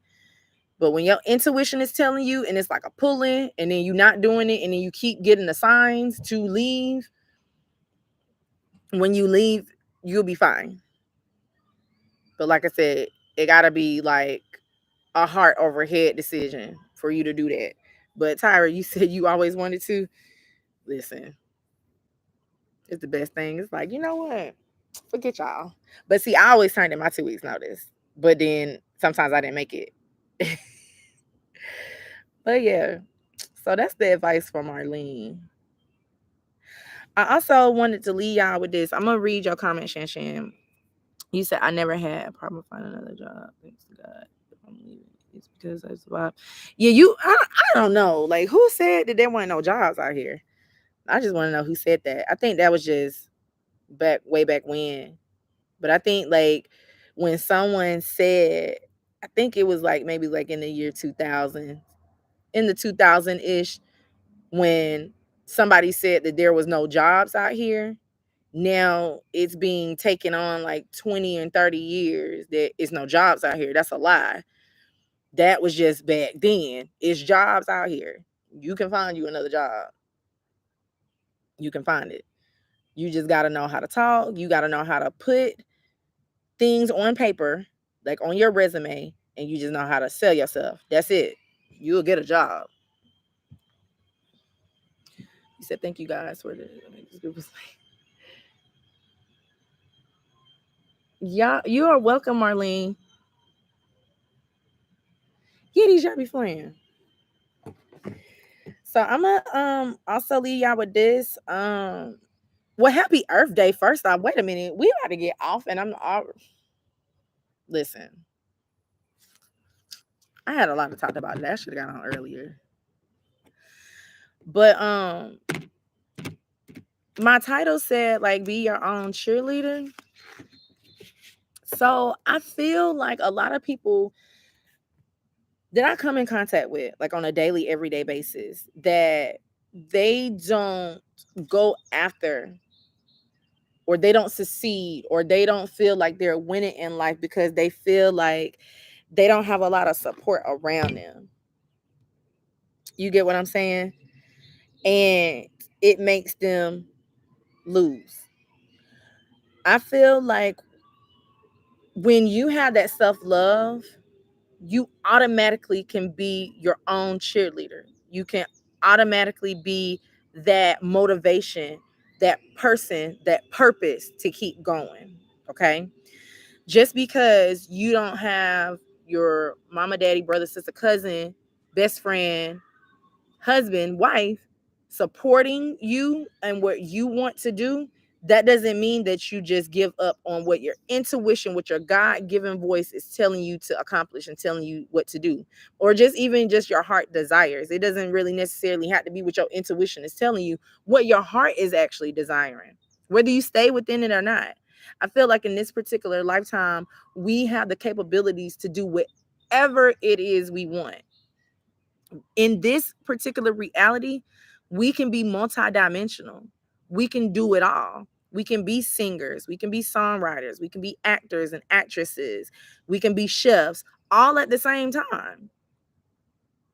But when your intuition is telling you, and it's like a pulling, and then you're not doing it, and then you keep getting the signs to leave, when you leave, you'll be fine. But like I said, it gotta be like a heart over head decision for you to do that. But Tyra, you said you always wanted to. Listen, it's the best thing. It's like, you know what? Forget y'all. But see, I always turned in my 2 weeks notice. But then sometimes I didn't make it. But yeah. So that's the advice from Marlene. I also wanted to leave y'all with this. I'm gonna read your comment, Shan Shan. You said, I never had a problem finding another job. Thanks to God. If I'm leaving, it's because I survived. Yeah, I don't know. Like, who said that there weren't no jobs out here? I just want to know who said that. I think that was just way back when. But I think, like, when someone said, I think it was like maybe like in the year 2000, in the 2000-ish, when somebody said that there was no jobs out here. Now it's being taken on like 20 and 30 years that it's no jobs out here. That's a lie. That was just back then. It's jobs out here. You can find you another job. You can find it. You just got to know how to talk. You got to know how to put things on paper, like on your resume, and you just know how to sell yourself. That's it. You'll get a job. He said, thank you guys for this group. Yeah, you are welcome, Marlene. Yeah, these y'all be playing. So I'm gonna also leave y'all with this. Well, happy Earth Day. First off, wait a minute. We about to get off, and I'm all listen. I had a lot to talk about that. I should have got on earlier. But my title said like be your own cheerleader. So I feel like a lot of people that I come in contact with, like on a daily, everyday basis, that they don't go after or they don't succeed or they don't feel like they're winning in life because they feel like they don't have a lot of support around them. You get what I'm saying? And it makes them lose. I feel like when you have that self-love, you automatically can be your own cheerleader. You can automatically be that motivation, that person, that purpose to keep going. Okay. Just because you don't have your mama, daddy, brother, sister, cousin, best friend, husband, wife supporting you and what you want to do, that doesn't mean that you just give up on what your intuition, what your God-given voice is telling you to accomplish and telling you what to do, or just even just your heart desires. It doesn't really necessarily have to be what your intuition is telling you, what your heart is actually desiring, whether you stay within it or not. I feel like in this particular lifetime, we have the capabilities to do whatever it is we want. In this particular reality, we can be multidimensional. We can do it all. We can be singers, we can be songwriters, we can be actors and actresses, we can be chefs, all at the same time.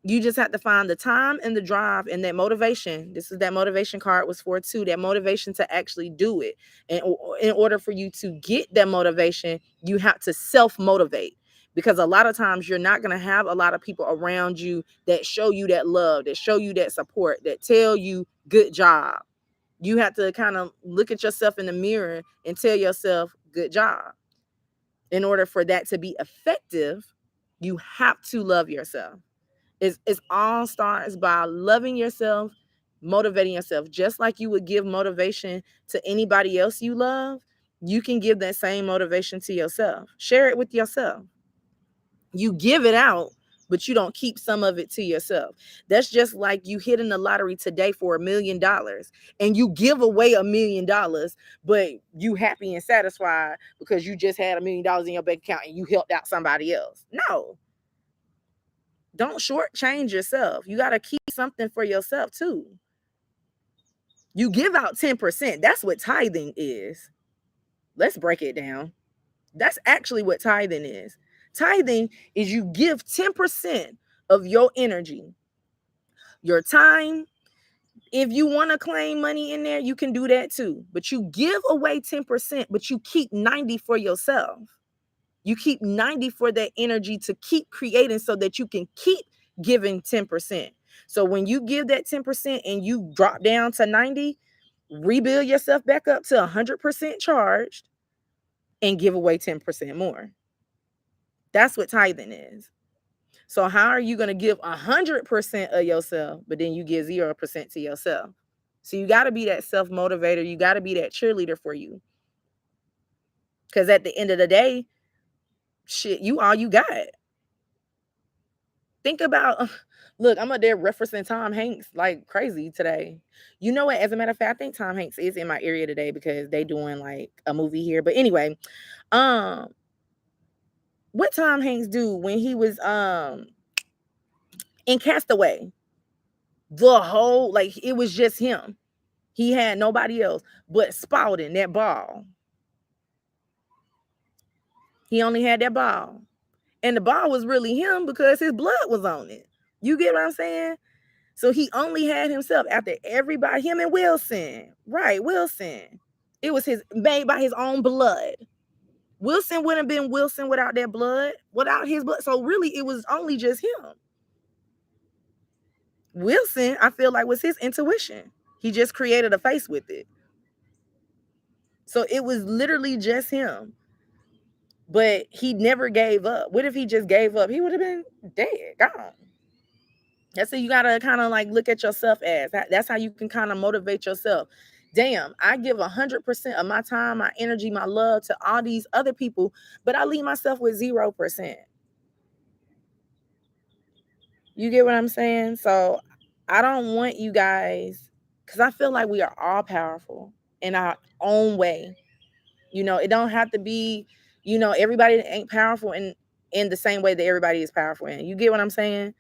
You just have to find the time and the drive and that motivation. This is that motivation card was for too, that motivation to actually do it. And in order for you to get that motivation, you have to self-motivate, because a lot of times you're not going to have a lot of people around you that show you that love, that show you that support, that tell you good job. You have to kind of look at yourself in the mirror and tell yourself good job. In order for that to be effective, you have to love yourself. It's all starts by loving yourself, motivating yourself. Just like you would give motivation to anybody else you love, you can give that same motivation to yourself. Share it with yourself. You give it out, but you don't keep some of it to yourself. That's just like you hitting the lottery today for $1 million and you give away $1 million, but you happy and satisfied because you just had $1 million in your bank account and you helped out somebody else. No, don't shortchange yourself. You got to keep something for yourself too. You give out 10%. That's what tithing is. Let's break it down. That's actually what tithing is. Tithing is you give 10% of your energy, your time. If you want to claim money in there, you can do that too. But you give away 10%, but you keep 90 for yourself. You keep 90 for that energy to keep creating so that you can keep giving 10%. So when you give that 10% and you drop down to 90, rebuild yourself back up to 100% charged and give away 10% more. That's what tithing is. So how are you going to give 100% of yourself, but then you give 0% to yourself? So you got to be that self-motivator. You got to be that cheerleader for you. Because at the end of the day, shit, you all you got. Think about, look, I'm up there referencing Tom Hanks like crazy today. You know what? As a matter of fact, I think Tom Hanks is in my area today because they doing like a movie here. But anyway, um, what Tom Hanks do when he was in Castaway? The whole, like, it was just him. He had nobody else but Spalding, that ball. He only had that ball. And the ball was really him because his blood was on it. You get what I'm saying? So he only had himself after everybody, him and Wilson. Right, Wilson. It was his made by his own blood. Wilson wouldn't have been Wilson without that blood, without his blood. So really, it was only just him. Wilson, I feel like, was his intuition. He just created a face with it. So it was literally just him. But he never gave up. What if he just gave up? He would have been dead, gone. That's how you gotta kind of like look at yourself as. That's how you can kind of motivate yourself. Damn, I give 100% of my time, my energy, my love to all these other people, but I leave myself with 0%. You get what I'm saying? So I don't want you guys, because I feel like we are all powerful in our own way. You know, it don't have to be, everybody ain't powerful in the same way that everybody is powerful in. You get what I'm saying?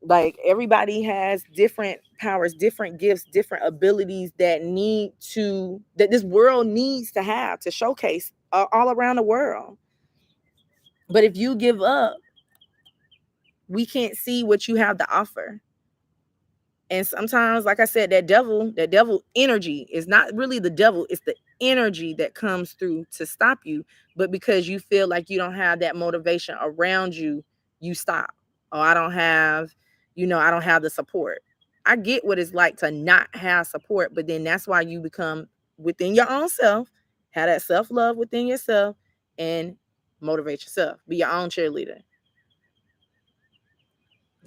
Like, everybody has different powers, different gifts, different abilities that this world needs to have to showcase all around the world. But if you give up, we can't see what you have to offer. And sometimes, like I said, that devil energy is not really the devil, it's the energy that comes through to stop you. But because you feel like you don't have that motivation around you, you stop. Oh, I don't have the support. I get what it's like to not have support, but then that's why you become within your own self, have that self-love within yourself, and motivate yourself. Be your own cheerleader.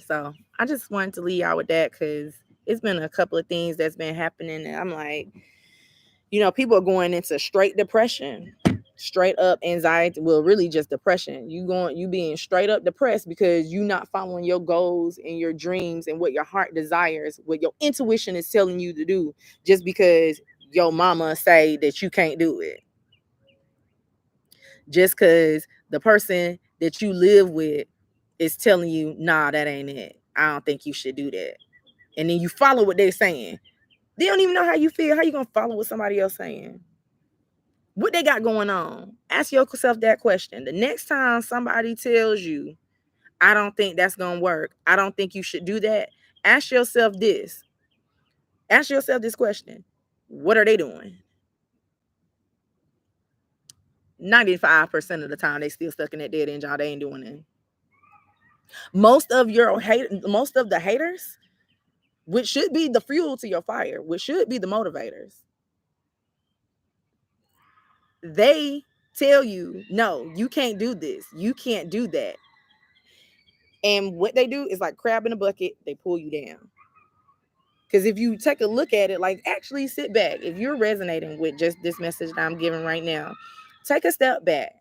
So I just wanted to leave y'all with that because it's been a couple of things that's been happening. And I'm like, people are going into straight depression, straight up anxiety. Well, really just depression. You being straight up depressed because you not following your goals and your dreams and what your heart desires, what your intuition is telling you to do, just because your mama say that you can't do it. Just because the person that you live with is telling you, nah, that ain't it. I don't think you should do that. And then you follow what they're saying. They don't even know how you feel. How you gonna follow what somebody else saying? What they got going on? Ask yourself that question. The next time somebody tells you, I don't think that's gonna work, I don't think you should do that, ask yourself this. Ask yourself this question. What are they doing? 95% of the time they still stuck in that dead end job. They ain't doing it. Most of the haters, which should be the fuel to your fire, which should be the motivators, they tell you, no, you can't do this, you can't do that. And what they do is like crab in a bucket, they pull you down. Because if you take a look at it, like, actually sit back. If you're resonating with just this message that I'm giving right now, take a step back.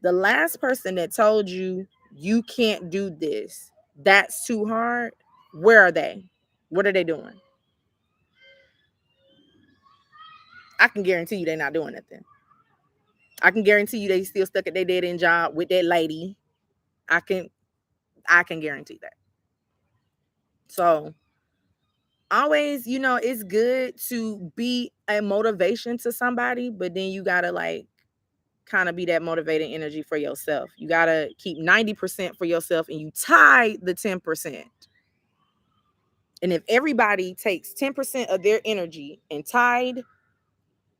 The last person that told you you can't do this, that's too hard, where are they? What are they doing? I can guarantee you they're not doing nothing. I can guarantee you they still stuck at their dead end job with that lady. I can guarantee that. So always, it's good to be a motivation to somebody, but then you gotta like kind of be that motivating energy for yourself. You gotta keep 90% for yourself and you tie the 10%. And if everybody takes 10% of their energy and tied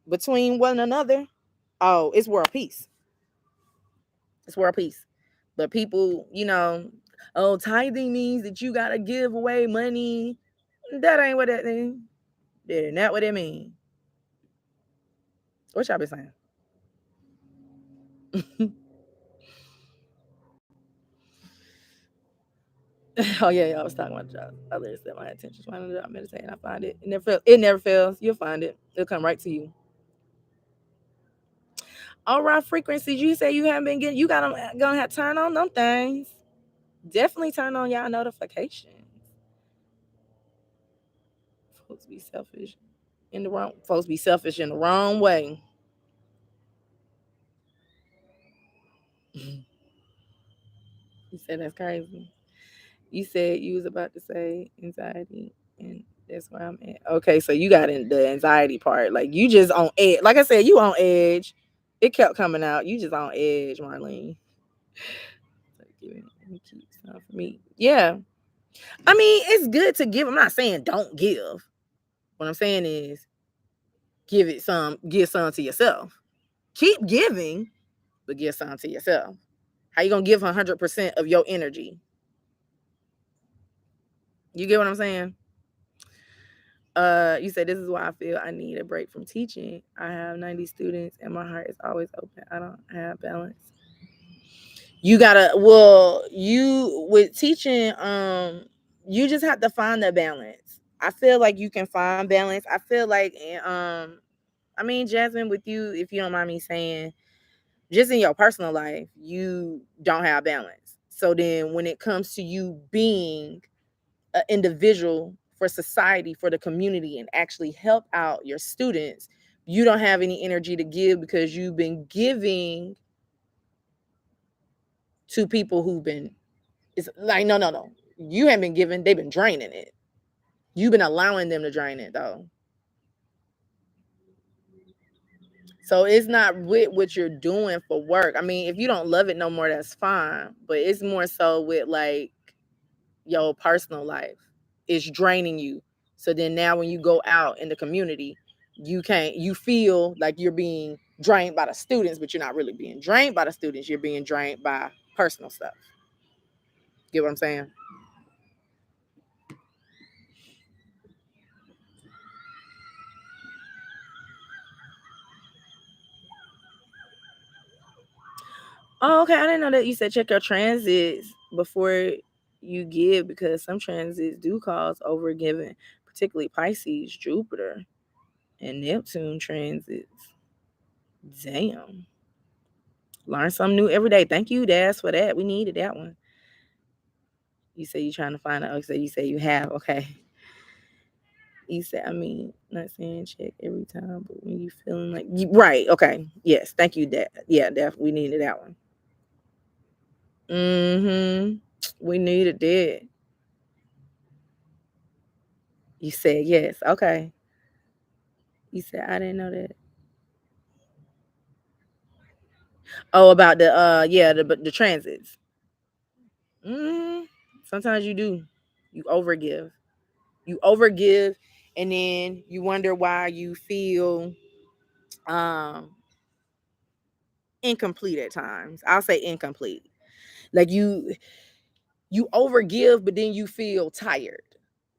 between one another, oh, it's world peace. It's world peace. But people, oh, tithing means that you gotta give away money. That ain't what that means. That ain't not what it means. What y'all been saying? Oh yeah, I was talking about jobs. Others that my attention find the job meditating. I find it. It never fails. You'll find it. It'll come right to you. All right, frequencies. You say you haven't been getting. You got them. Gonna have to turn on them things. Definitely turn on y'all notifications. Folks be selfish in the wrong. Folks be selfish in the wrong way. You said that's crazy. You said you was about to say anxiety, and that's where I'm at. Okay, so you got in the anxiety part. Like you just on edge. Like I said, you on edge. It kept coming out. You just on edge, Marlene. Keep some for me. Yeah. I mean, it's good to give. I'm not saying don't give. What I'm saying is give some to yourself. Keep giving, but give some to yourself. How you gonna give 100% of your energy? You get what I'm saying? You said this is why I feel I need a break from teaching. I have 90 students and my heart is always open. I don't have balance. You gotta you with teaching, you just have to find the balance. I feel like you can find balance. I feel like I mean, Jasmine, with you, if you don't mind me saying, just in your personal life, you don't have balance. So then when it comes to you being an individual for society, for the community, and actually help out your students, you don't have any energy to give because you've been giving to people who've been, it's like, no. You haven't been giving, they've been draining it. You've been allowing them to drain it though. So it's not with what you're doing for work. I mean, if you don't love it no more, that's fine. But it's more so with like your personal life. It's draining you. So then now when you go out in the community, you feel like you're being drained by the students, but you're not really being drained by the students. You're being drained by personal stuff. Get what I'm saying? Oh, okay. I didn't know that you said check your transits before you give because some transits do cause overgiving, particularly Pisces, Jupiter, and Neptune transits. Damn. Learn something new every day. Thank you, Daz, for that. We needed that one. You say you're trying to find out. So you say you have. Okay. You said, I mean, not saying check every time, but when you feeling like right. Okay. Yes. Thank you, Dad. Yeah, Dad. We needed that one. Mm-hmm. We needed that. You said yes. Okay. You said I didn't know that. Oh, about the yeah, the transits. Mm, sometimes you do. You overgive. You overgive and then you wonder why you feel um incomplete at times. I'll say incomplete. Like you overgive, but then you feel tired.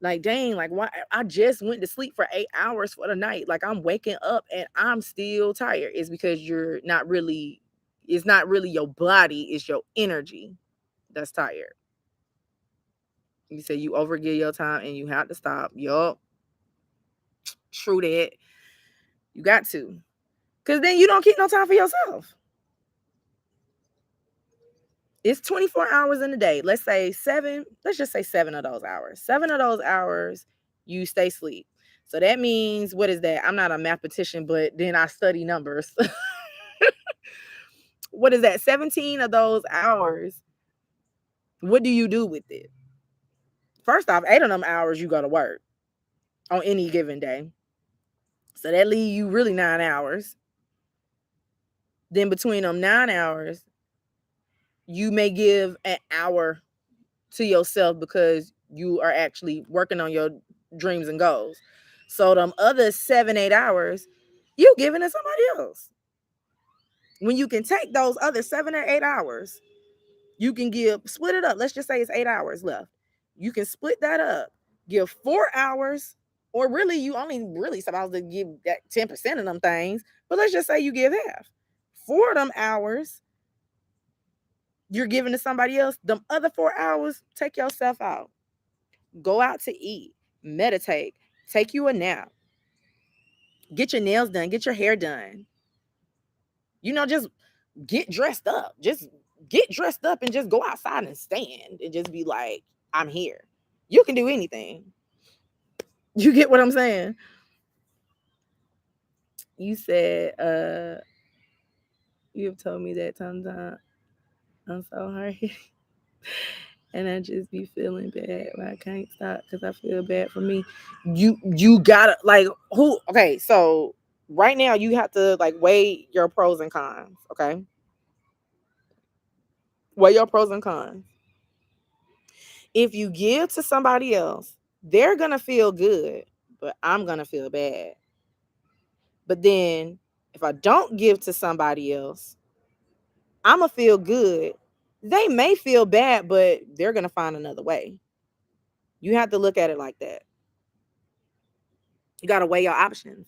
Like, dang, like why I just went to sleep for 8 hours for the night. Like I'm waking up and I'm still tired. It's because it's not really your body, it's your energy that's tired. You say you overgive your time and you have to stop. Yup. True that. You got to. Cause then you don't keep no time for yourself. It's 24 hours in a day. Let's say seven, let's just say 7 of those hours. 7 of those hours you stay asleep. So that means what is that? I'm not a mathematician, but then I study numbers. What is that? 17 of those hours. What do you do with it? First off, 8 of them hours you go to work on any given day. So that leaves you really 9 hours. Then between them 9 hours, you may give an hour to yourself because you are actually working on your dreams and goals. So them other 7, 8 hours, you giving to somebody else. When you can take those other 7 or 8 hours, you can split it up. Let's just say it's 8 hours left. You can split that up, give 4 hours, or really you only really supposed to give that 10% of them things. But let's just say you give half. 4 of them hours you're giving to somebody else. Them other 4 hours, take yourself out. Go out to eat, meditate, take you a nap, get your nails done, get your hair done. Just get dressed up. Just get dressed up and just go outside and stand and just be like, I'm here. You can do anything. You get what I'm saying? You said, you have told me that sometimes I'm so hard and I just be feeling bad, but I can't stop because I feel bad for me. You gotta like who? Okay, so right now you have to like weigh your pros and cons. Okay, weigh your pros and cons. If you give to somebody else, they're gonna feel good, but I'm gonna feel bad. But then if I don't give to somebody else, I'm gonna feel good. They may feel bad, but they're gonna find another way. You have to look at it like that. You gotta weigh your options.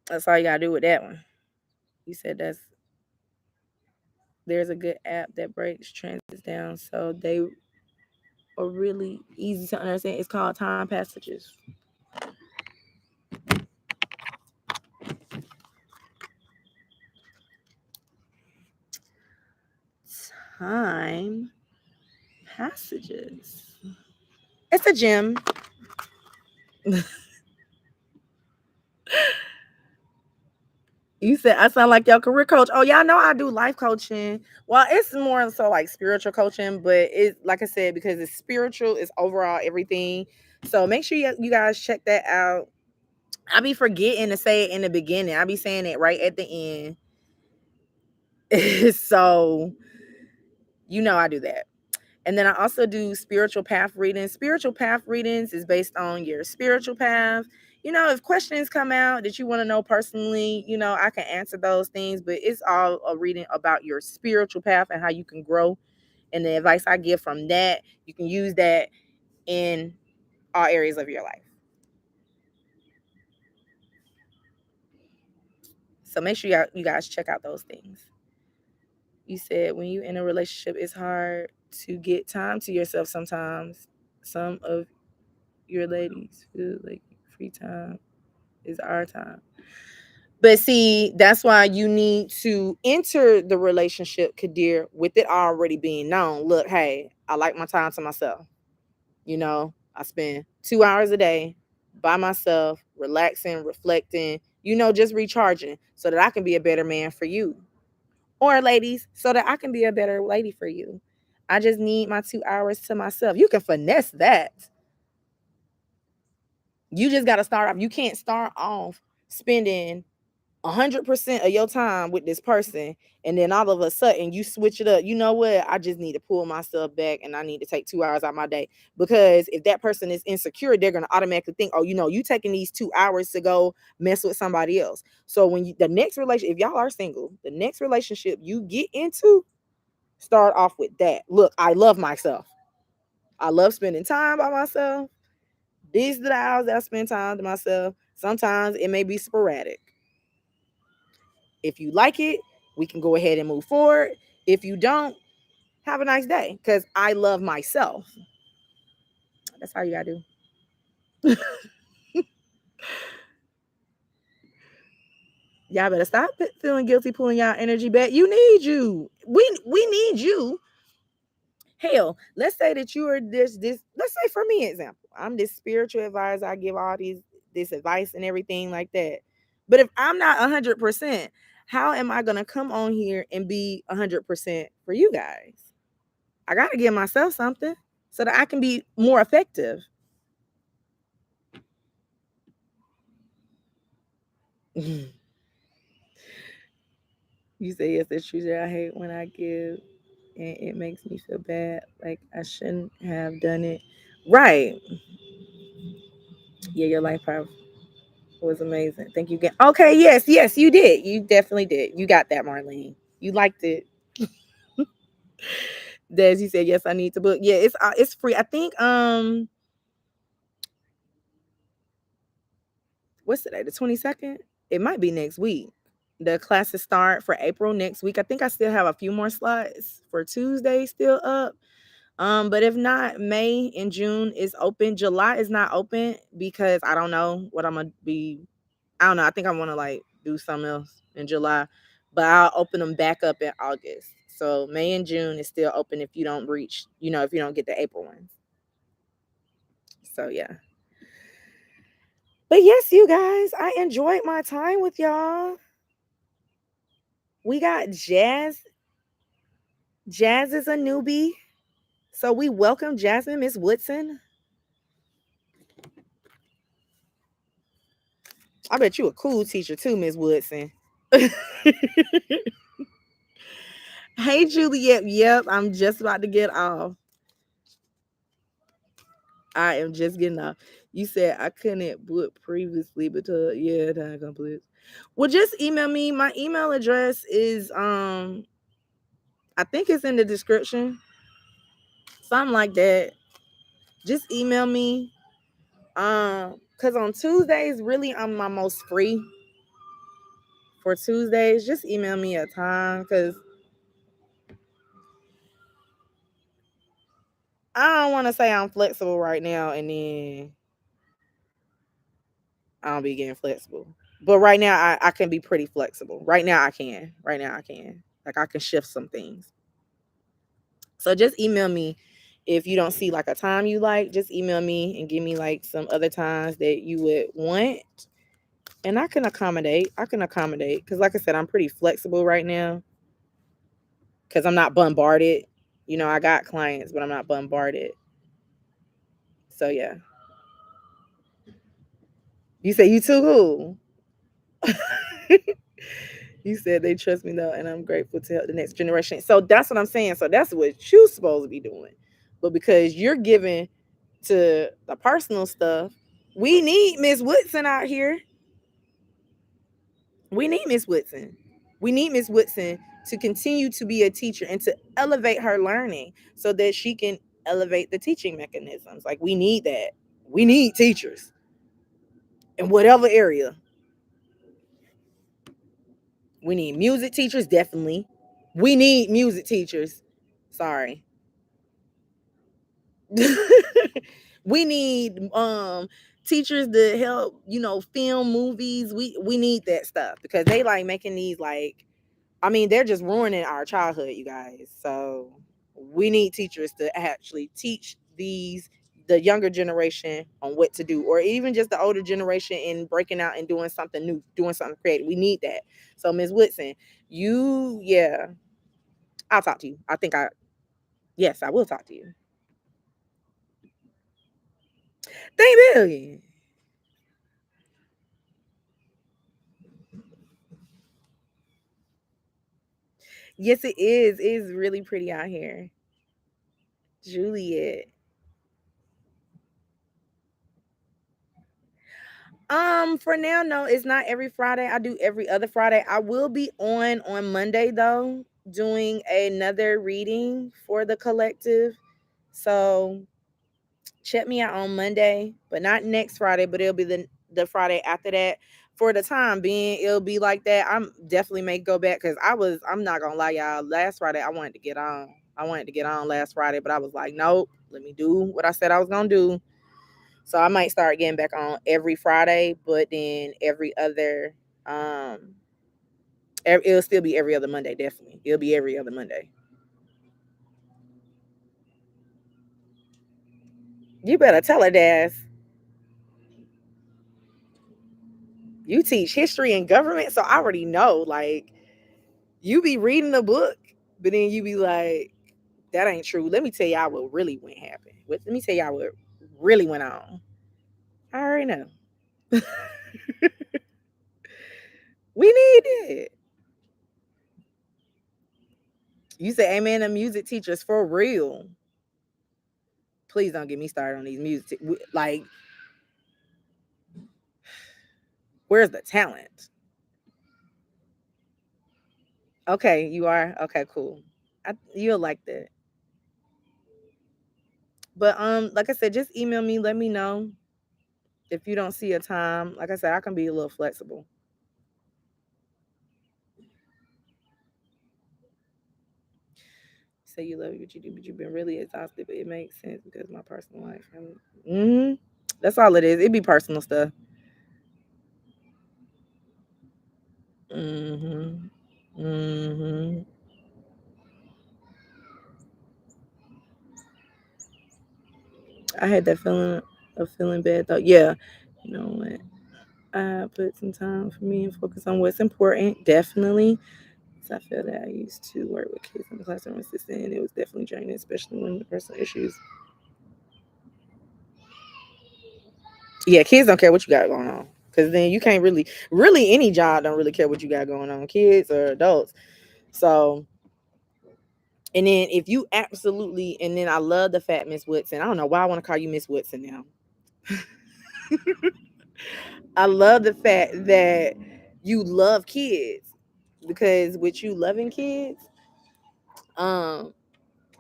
That's all you gotta do with that one. You said there's a good app that breaks transits down so they are really easy to understand. It's called Time Passages. Time Passages. It's a gym. You said I sound like your career coach. Oh, y'all know I do life coaching. Well, it's more so like spiritual coaching, but it's like I said, because it's spiritual, it's overall everything. So make sure you guys check that out. I be forgetting to say it in the beginning. I be saying it right at the end. So I do that. And then I also do spiritual path readings. Spiritual path readings is based on your spiritual path. If questions come out that you want to know personally, I can answer those things, but it's all a reading about your spiritual path and how you can grow. And the advice I give from that, you can use that in all areas of your life. So make sure you guys check out those things. You said when you in a relationship, it's hard to get time to yourself sometimes. Some of your ladies feel like free time is our time. But see, that's why you need to enter the relationship, Kadir, with it already being known. Look, hey, I like my time to myself. I spend 2 hours a day by myself, relaxing, reflecting, just recharging so that I can be a better man for you. Or ladies, so that I can be a better lady for you. I just need my 2 hours to myself. You can finesse that. You just got to start off. You can't start off spending 100% of your time with this person, and then all of a sudden you switch it up. You know what? I just need to pull myself back, and I need to take 2 hours out of my day. Because if that person is insecure, they're gonna automatically think, oh, you taking these 2 hours to go mess with somebody else. So when the next relationship, if y'all are single, the next relationship you get into, start off with that. Look, I love myself. I love spending time by myself. These are the hours that I spend time to myself. Sometimes it may be sporadic. If you like it, we can go ahead and move forward. If you don't, have a nice day, because I love myself. That's how you gotta do. Y'all better stop feeling guilty pulling y'all energy back. You need you. We need you. Hell, let's say that you are this. Let's say for me, example, I'm this spiritual advisor. I give all this advice and everything like that. But if I'm not 100%, how am I gonna come on here and be 100% for you guys? I gotta give myself something so that I can be more effective. You say yes, that's true. I hate when I give and it makes me feel bad. Like I shouldn't have done it. Right. Yeah, your life path was amazing. Thank you again. Okay, yes, you did. You definitely did. You got that, Marlene. You liked it. Des, you said yes, I need to book. Yeah, it's free. I think what's today? The 22nd? It might be next week. The classes start for April next week. I think I still have a few more slots for Tuesday still up. But if not, May and June is open. July is not open because I don't know what I'm gonna be I don't know. I think I want to like do something else in July, but I'll open them back up in August. So May and June is still open if you don't reach, if you don't get the April ones. So yeah. But yes, you guys, I enjoyed my time with y'all. We got Jazz. Jazz is a newbie. So we welcome Jasmine, Miss Woodson. I bet you a cool teacher too, Miss Woodson. Hey, Juliet. Yep, I'm just about to get off. I am just getting off. You said I couldn't book previously, but yeah, time complete. Well, just email me. My email address is I think it's in the description. Something like that. Just email me. Cause on Tuesdays, really I'm my most free. For Tuesdays, just email me a time because I don't want to say I'm flexible right now and then I don't be getting flexible. But right now I can be pretty flexible. Right now I can. Right now I can. Like I can shift some things. So just email me if you don't see like a time you like. Just email me and give me like some other times that you would want. And I can accommodate. Because like I said, I'm pretty flexible right now. Because I'm not bombarded. I got clients, but I'm not bombarded. So yeah. You say you too cool. You said they trust me though, and I'm grateful to help the next generation. So that's what I'm saying. So that's what you're supposed to be doing. But because you're giving to the personal stuff, we need Miss Woodson out here. We need Miss Woodson. We need Miss Woodson to continue to be a teacher and to elevate her learning so that she can elevate the teaching mechanisms. Like we need that. We need teachers in whatever area. We need music teachers, definitely. We need music teachers. Sorry. We need teachers to help, film movies. We need that stuff because they like making these like they're just ruining our childhood, you guys. So we need teachers to actually teach the younger generation on what to do, or even just the older generation in breaking out and doing something new, doing something creative. We need that. So Ms. Woodson, yeah, I'll talk to you. Yes, I will talk to you. Thank you. Yes, it is. It's really pretty out here. Juliet. For now, no, it's not every Friday. I do every other Friday. I will be on Monday though, doing another reading for the collective. So check me out on Monday, but not next Friday, but it'll be the Friday after that. For the time being, it'll be like that. I'm definitely may go back because I'm not gonna lie, y'all. Last Friday I wanted to get on. I wanted to get on last Friday, but I was like, nope, let me do what I said I was gonna do. So I might start getting back on every Friday, but then every other it'll still be every other Monday, definitely. It'll be every other Monday. You better tell her, Daz. You teach history and government, so I already know. Like, you be reading the book, but then you be like, that ain't true. Let me tell y'all what really went happen. Let me tell y'all what really went on. I already know. We need it. You say amen to music teachers for real. Please don't get me started on these music. Like, where's the talent? Okay, you are? Okay, cool. You'll like that. But like I said, just email me, let me know if you don't see a time. Like I said, I can be a little flexible. Say you love what you do, but you've been really exhausted, but it makes sense because my personal life. That's all it is. It be personal stuff. Mhm. Mhm. I had that feeling of feeling bad though. Yeah. You know what? I put some time for me and focus on what's important. Definitely. So I feel that I used to work with kids in the classroom assistant, and it was definitely draining, especially when the personal issues. Yeah, kids don't care what you got going on. Cause then you can't really any job don't really care what you got going on, kids or adults. So and then if you absolutely and then I love the fact Miss Woodson. I don't know why I want to call you Miss Woodson now. I love the fact that you love kids because with you loving kids, um,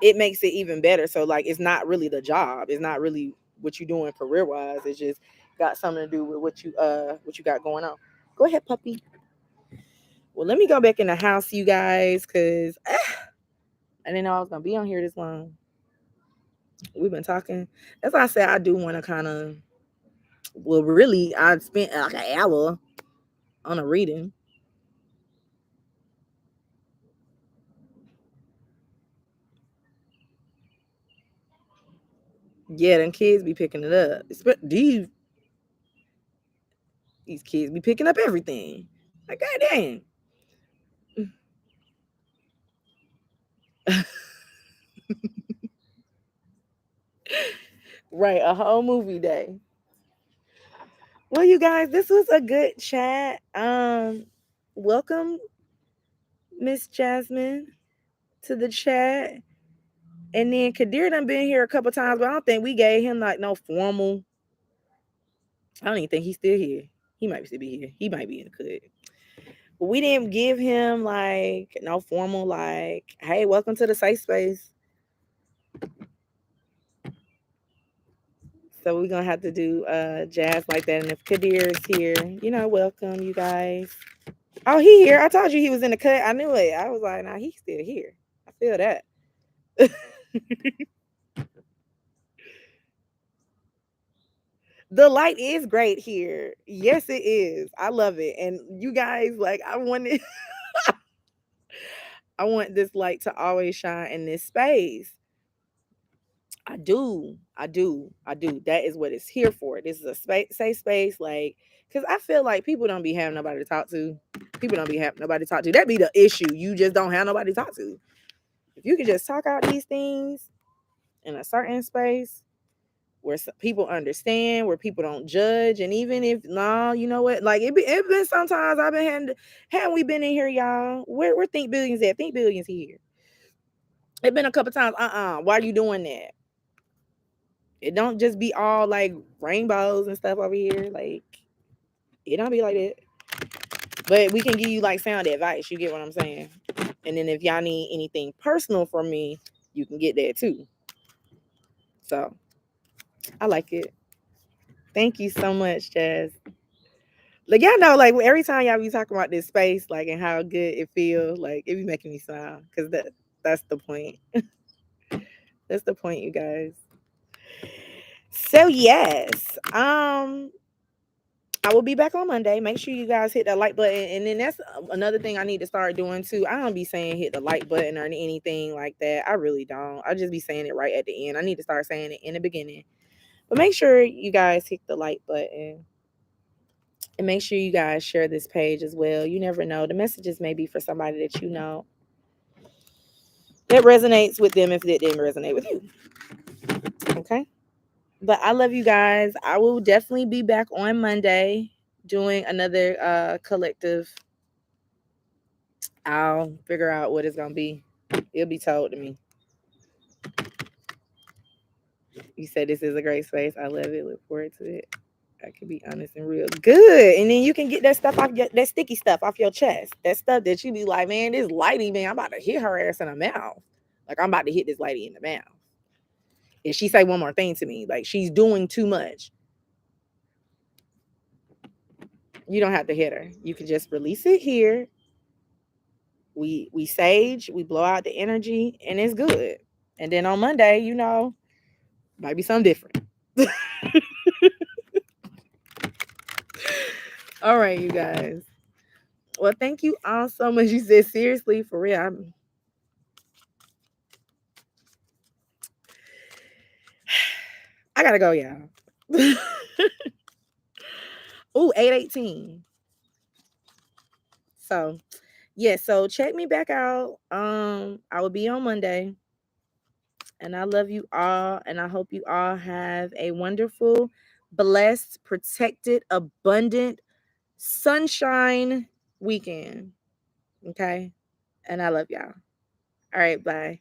it makes it even better. So like it's not really the job. It's not really what you're doing career wise. It's just got something to do with what you got going on. Go ahead, puppy. Well, let me go back in the house, you guys, because I didn't know I was gonna be on here this long. We've been talking. That's why I said I do want to kind of. Well, really, I spent like an hour on a reading. Yeah, them kids be picking it up. These kids be picking up everything. Like, god dang. Right, a whole movie day. Well, you guys, this was a good chat. Welcome, Miss Jasmine, to the chat. And then Kadir done been here a couple times, but I don't think we gave him like no formal. I don't even think he's still here. He might still be here. He might be in the cut. But we didn't give him like no formal like, hey, welcome to the safe space. So we're gonna have to do jazz like that. And if Kadir is here, welcome you guys. Oh, he here. I told you he was in the cut. I knew it. I was like, nah, he's still here. I feel that. The light is great here. Yes, it is. I love it. And you guys, like, I want this light to always shine in this space. I do. I do. I do. That is what it's here for. This is a safe space, like, because I feel like people don't be having nobody to talk to. People don't be having nobody to talk to. That be the issue. You just don't have nobody to talk to. If you can just talk out these things in a certain space where people understand, where people don't judge, and even if no, you know what, like it been sometimes I've been hadn't we been in here, y'all? Where Think Billions at? Think Billions here. It been a couple times. Why are you doing that? It don't just be all like rainbows and stuff over here. Like it don't be like that. But we can give you like sound advice. You get what I'm saying? And then if y'all need anything personal from me, you can get that too. So I like it. Thank you so much, Jazz. Like y'all know, like every time y'all be talking about this space, like and how good it feels, like it be making me smile. Cause that's the point. That's the point, you guys. So yes. I will be back on Monday. Make sure you guys hit that like button. And then that's another thing I need to start doing too. I don't be saying hit the like button or anything like that. I really don't. I just be saying it right at the end. I need to start saying it in the beginning. But make sure you guys hit the like button. And make sure you guys share this page as well. You never know. The messages may be for somebody that you know that resonates with them if it didn't resonate with you. Okay. But I love you guys. I will definitely be back on Monday doing another collective. I'll figure out what it's gonna be. It'll be told to me. You said this is a great space. I love it. Look forward to it. I can be honest and real. Good. And then you can get that stuff off that sticky stuff off your chest. That stuff that you be like, man, this lady, man, I'm about to hit her ass in the mouth. Like I'm about to hit this lady in the mouth. If she say one more thing to me, like she's doing too much, you don't have to hit her. You can just release it here. We sage, we blow out the energy, and it's good. And then on Monday, might be something different. All right, you guys. Well, thank you all so much. You said seriously, for real. I gotta go, y'all. Ooh, 8:18. So yeah, so check me back out. I will be on Monday. And I love you all. And I hope you all have a wonderful, blessed, protected, abundant, sunshine weekend. Okay. And I love y'all. All right. Bye.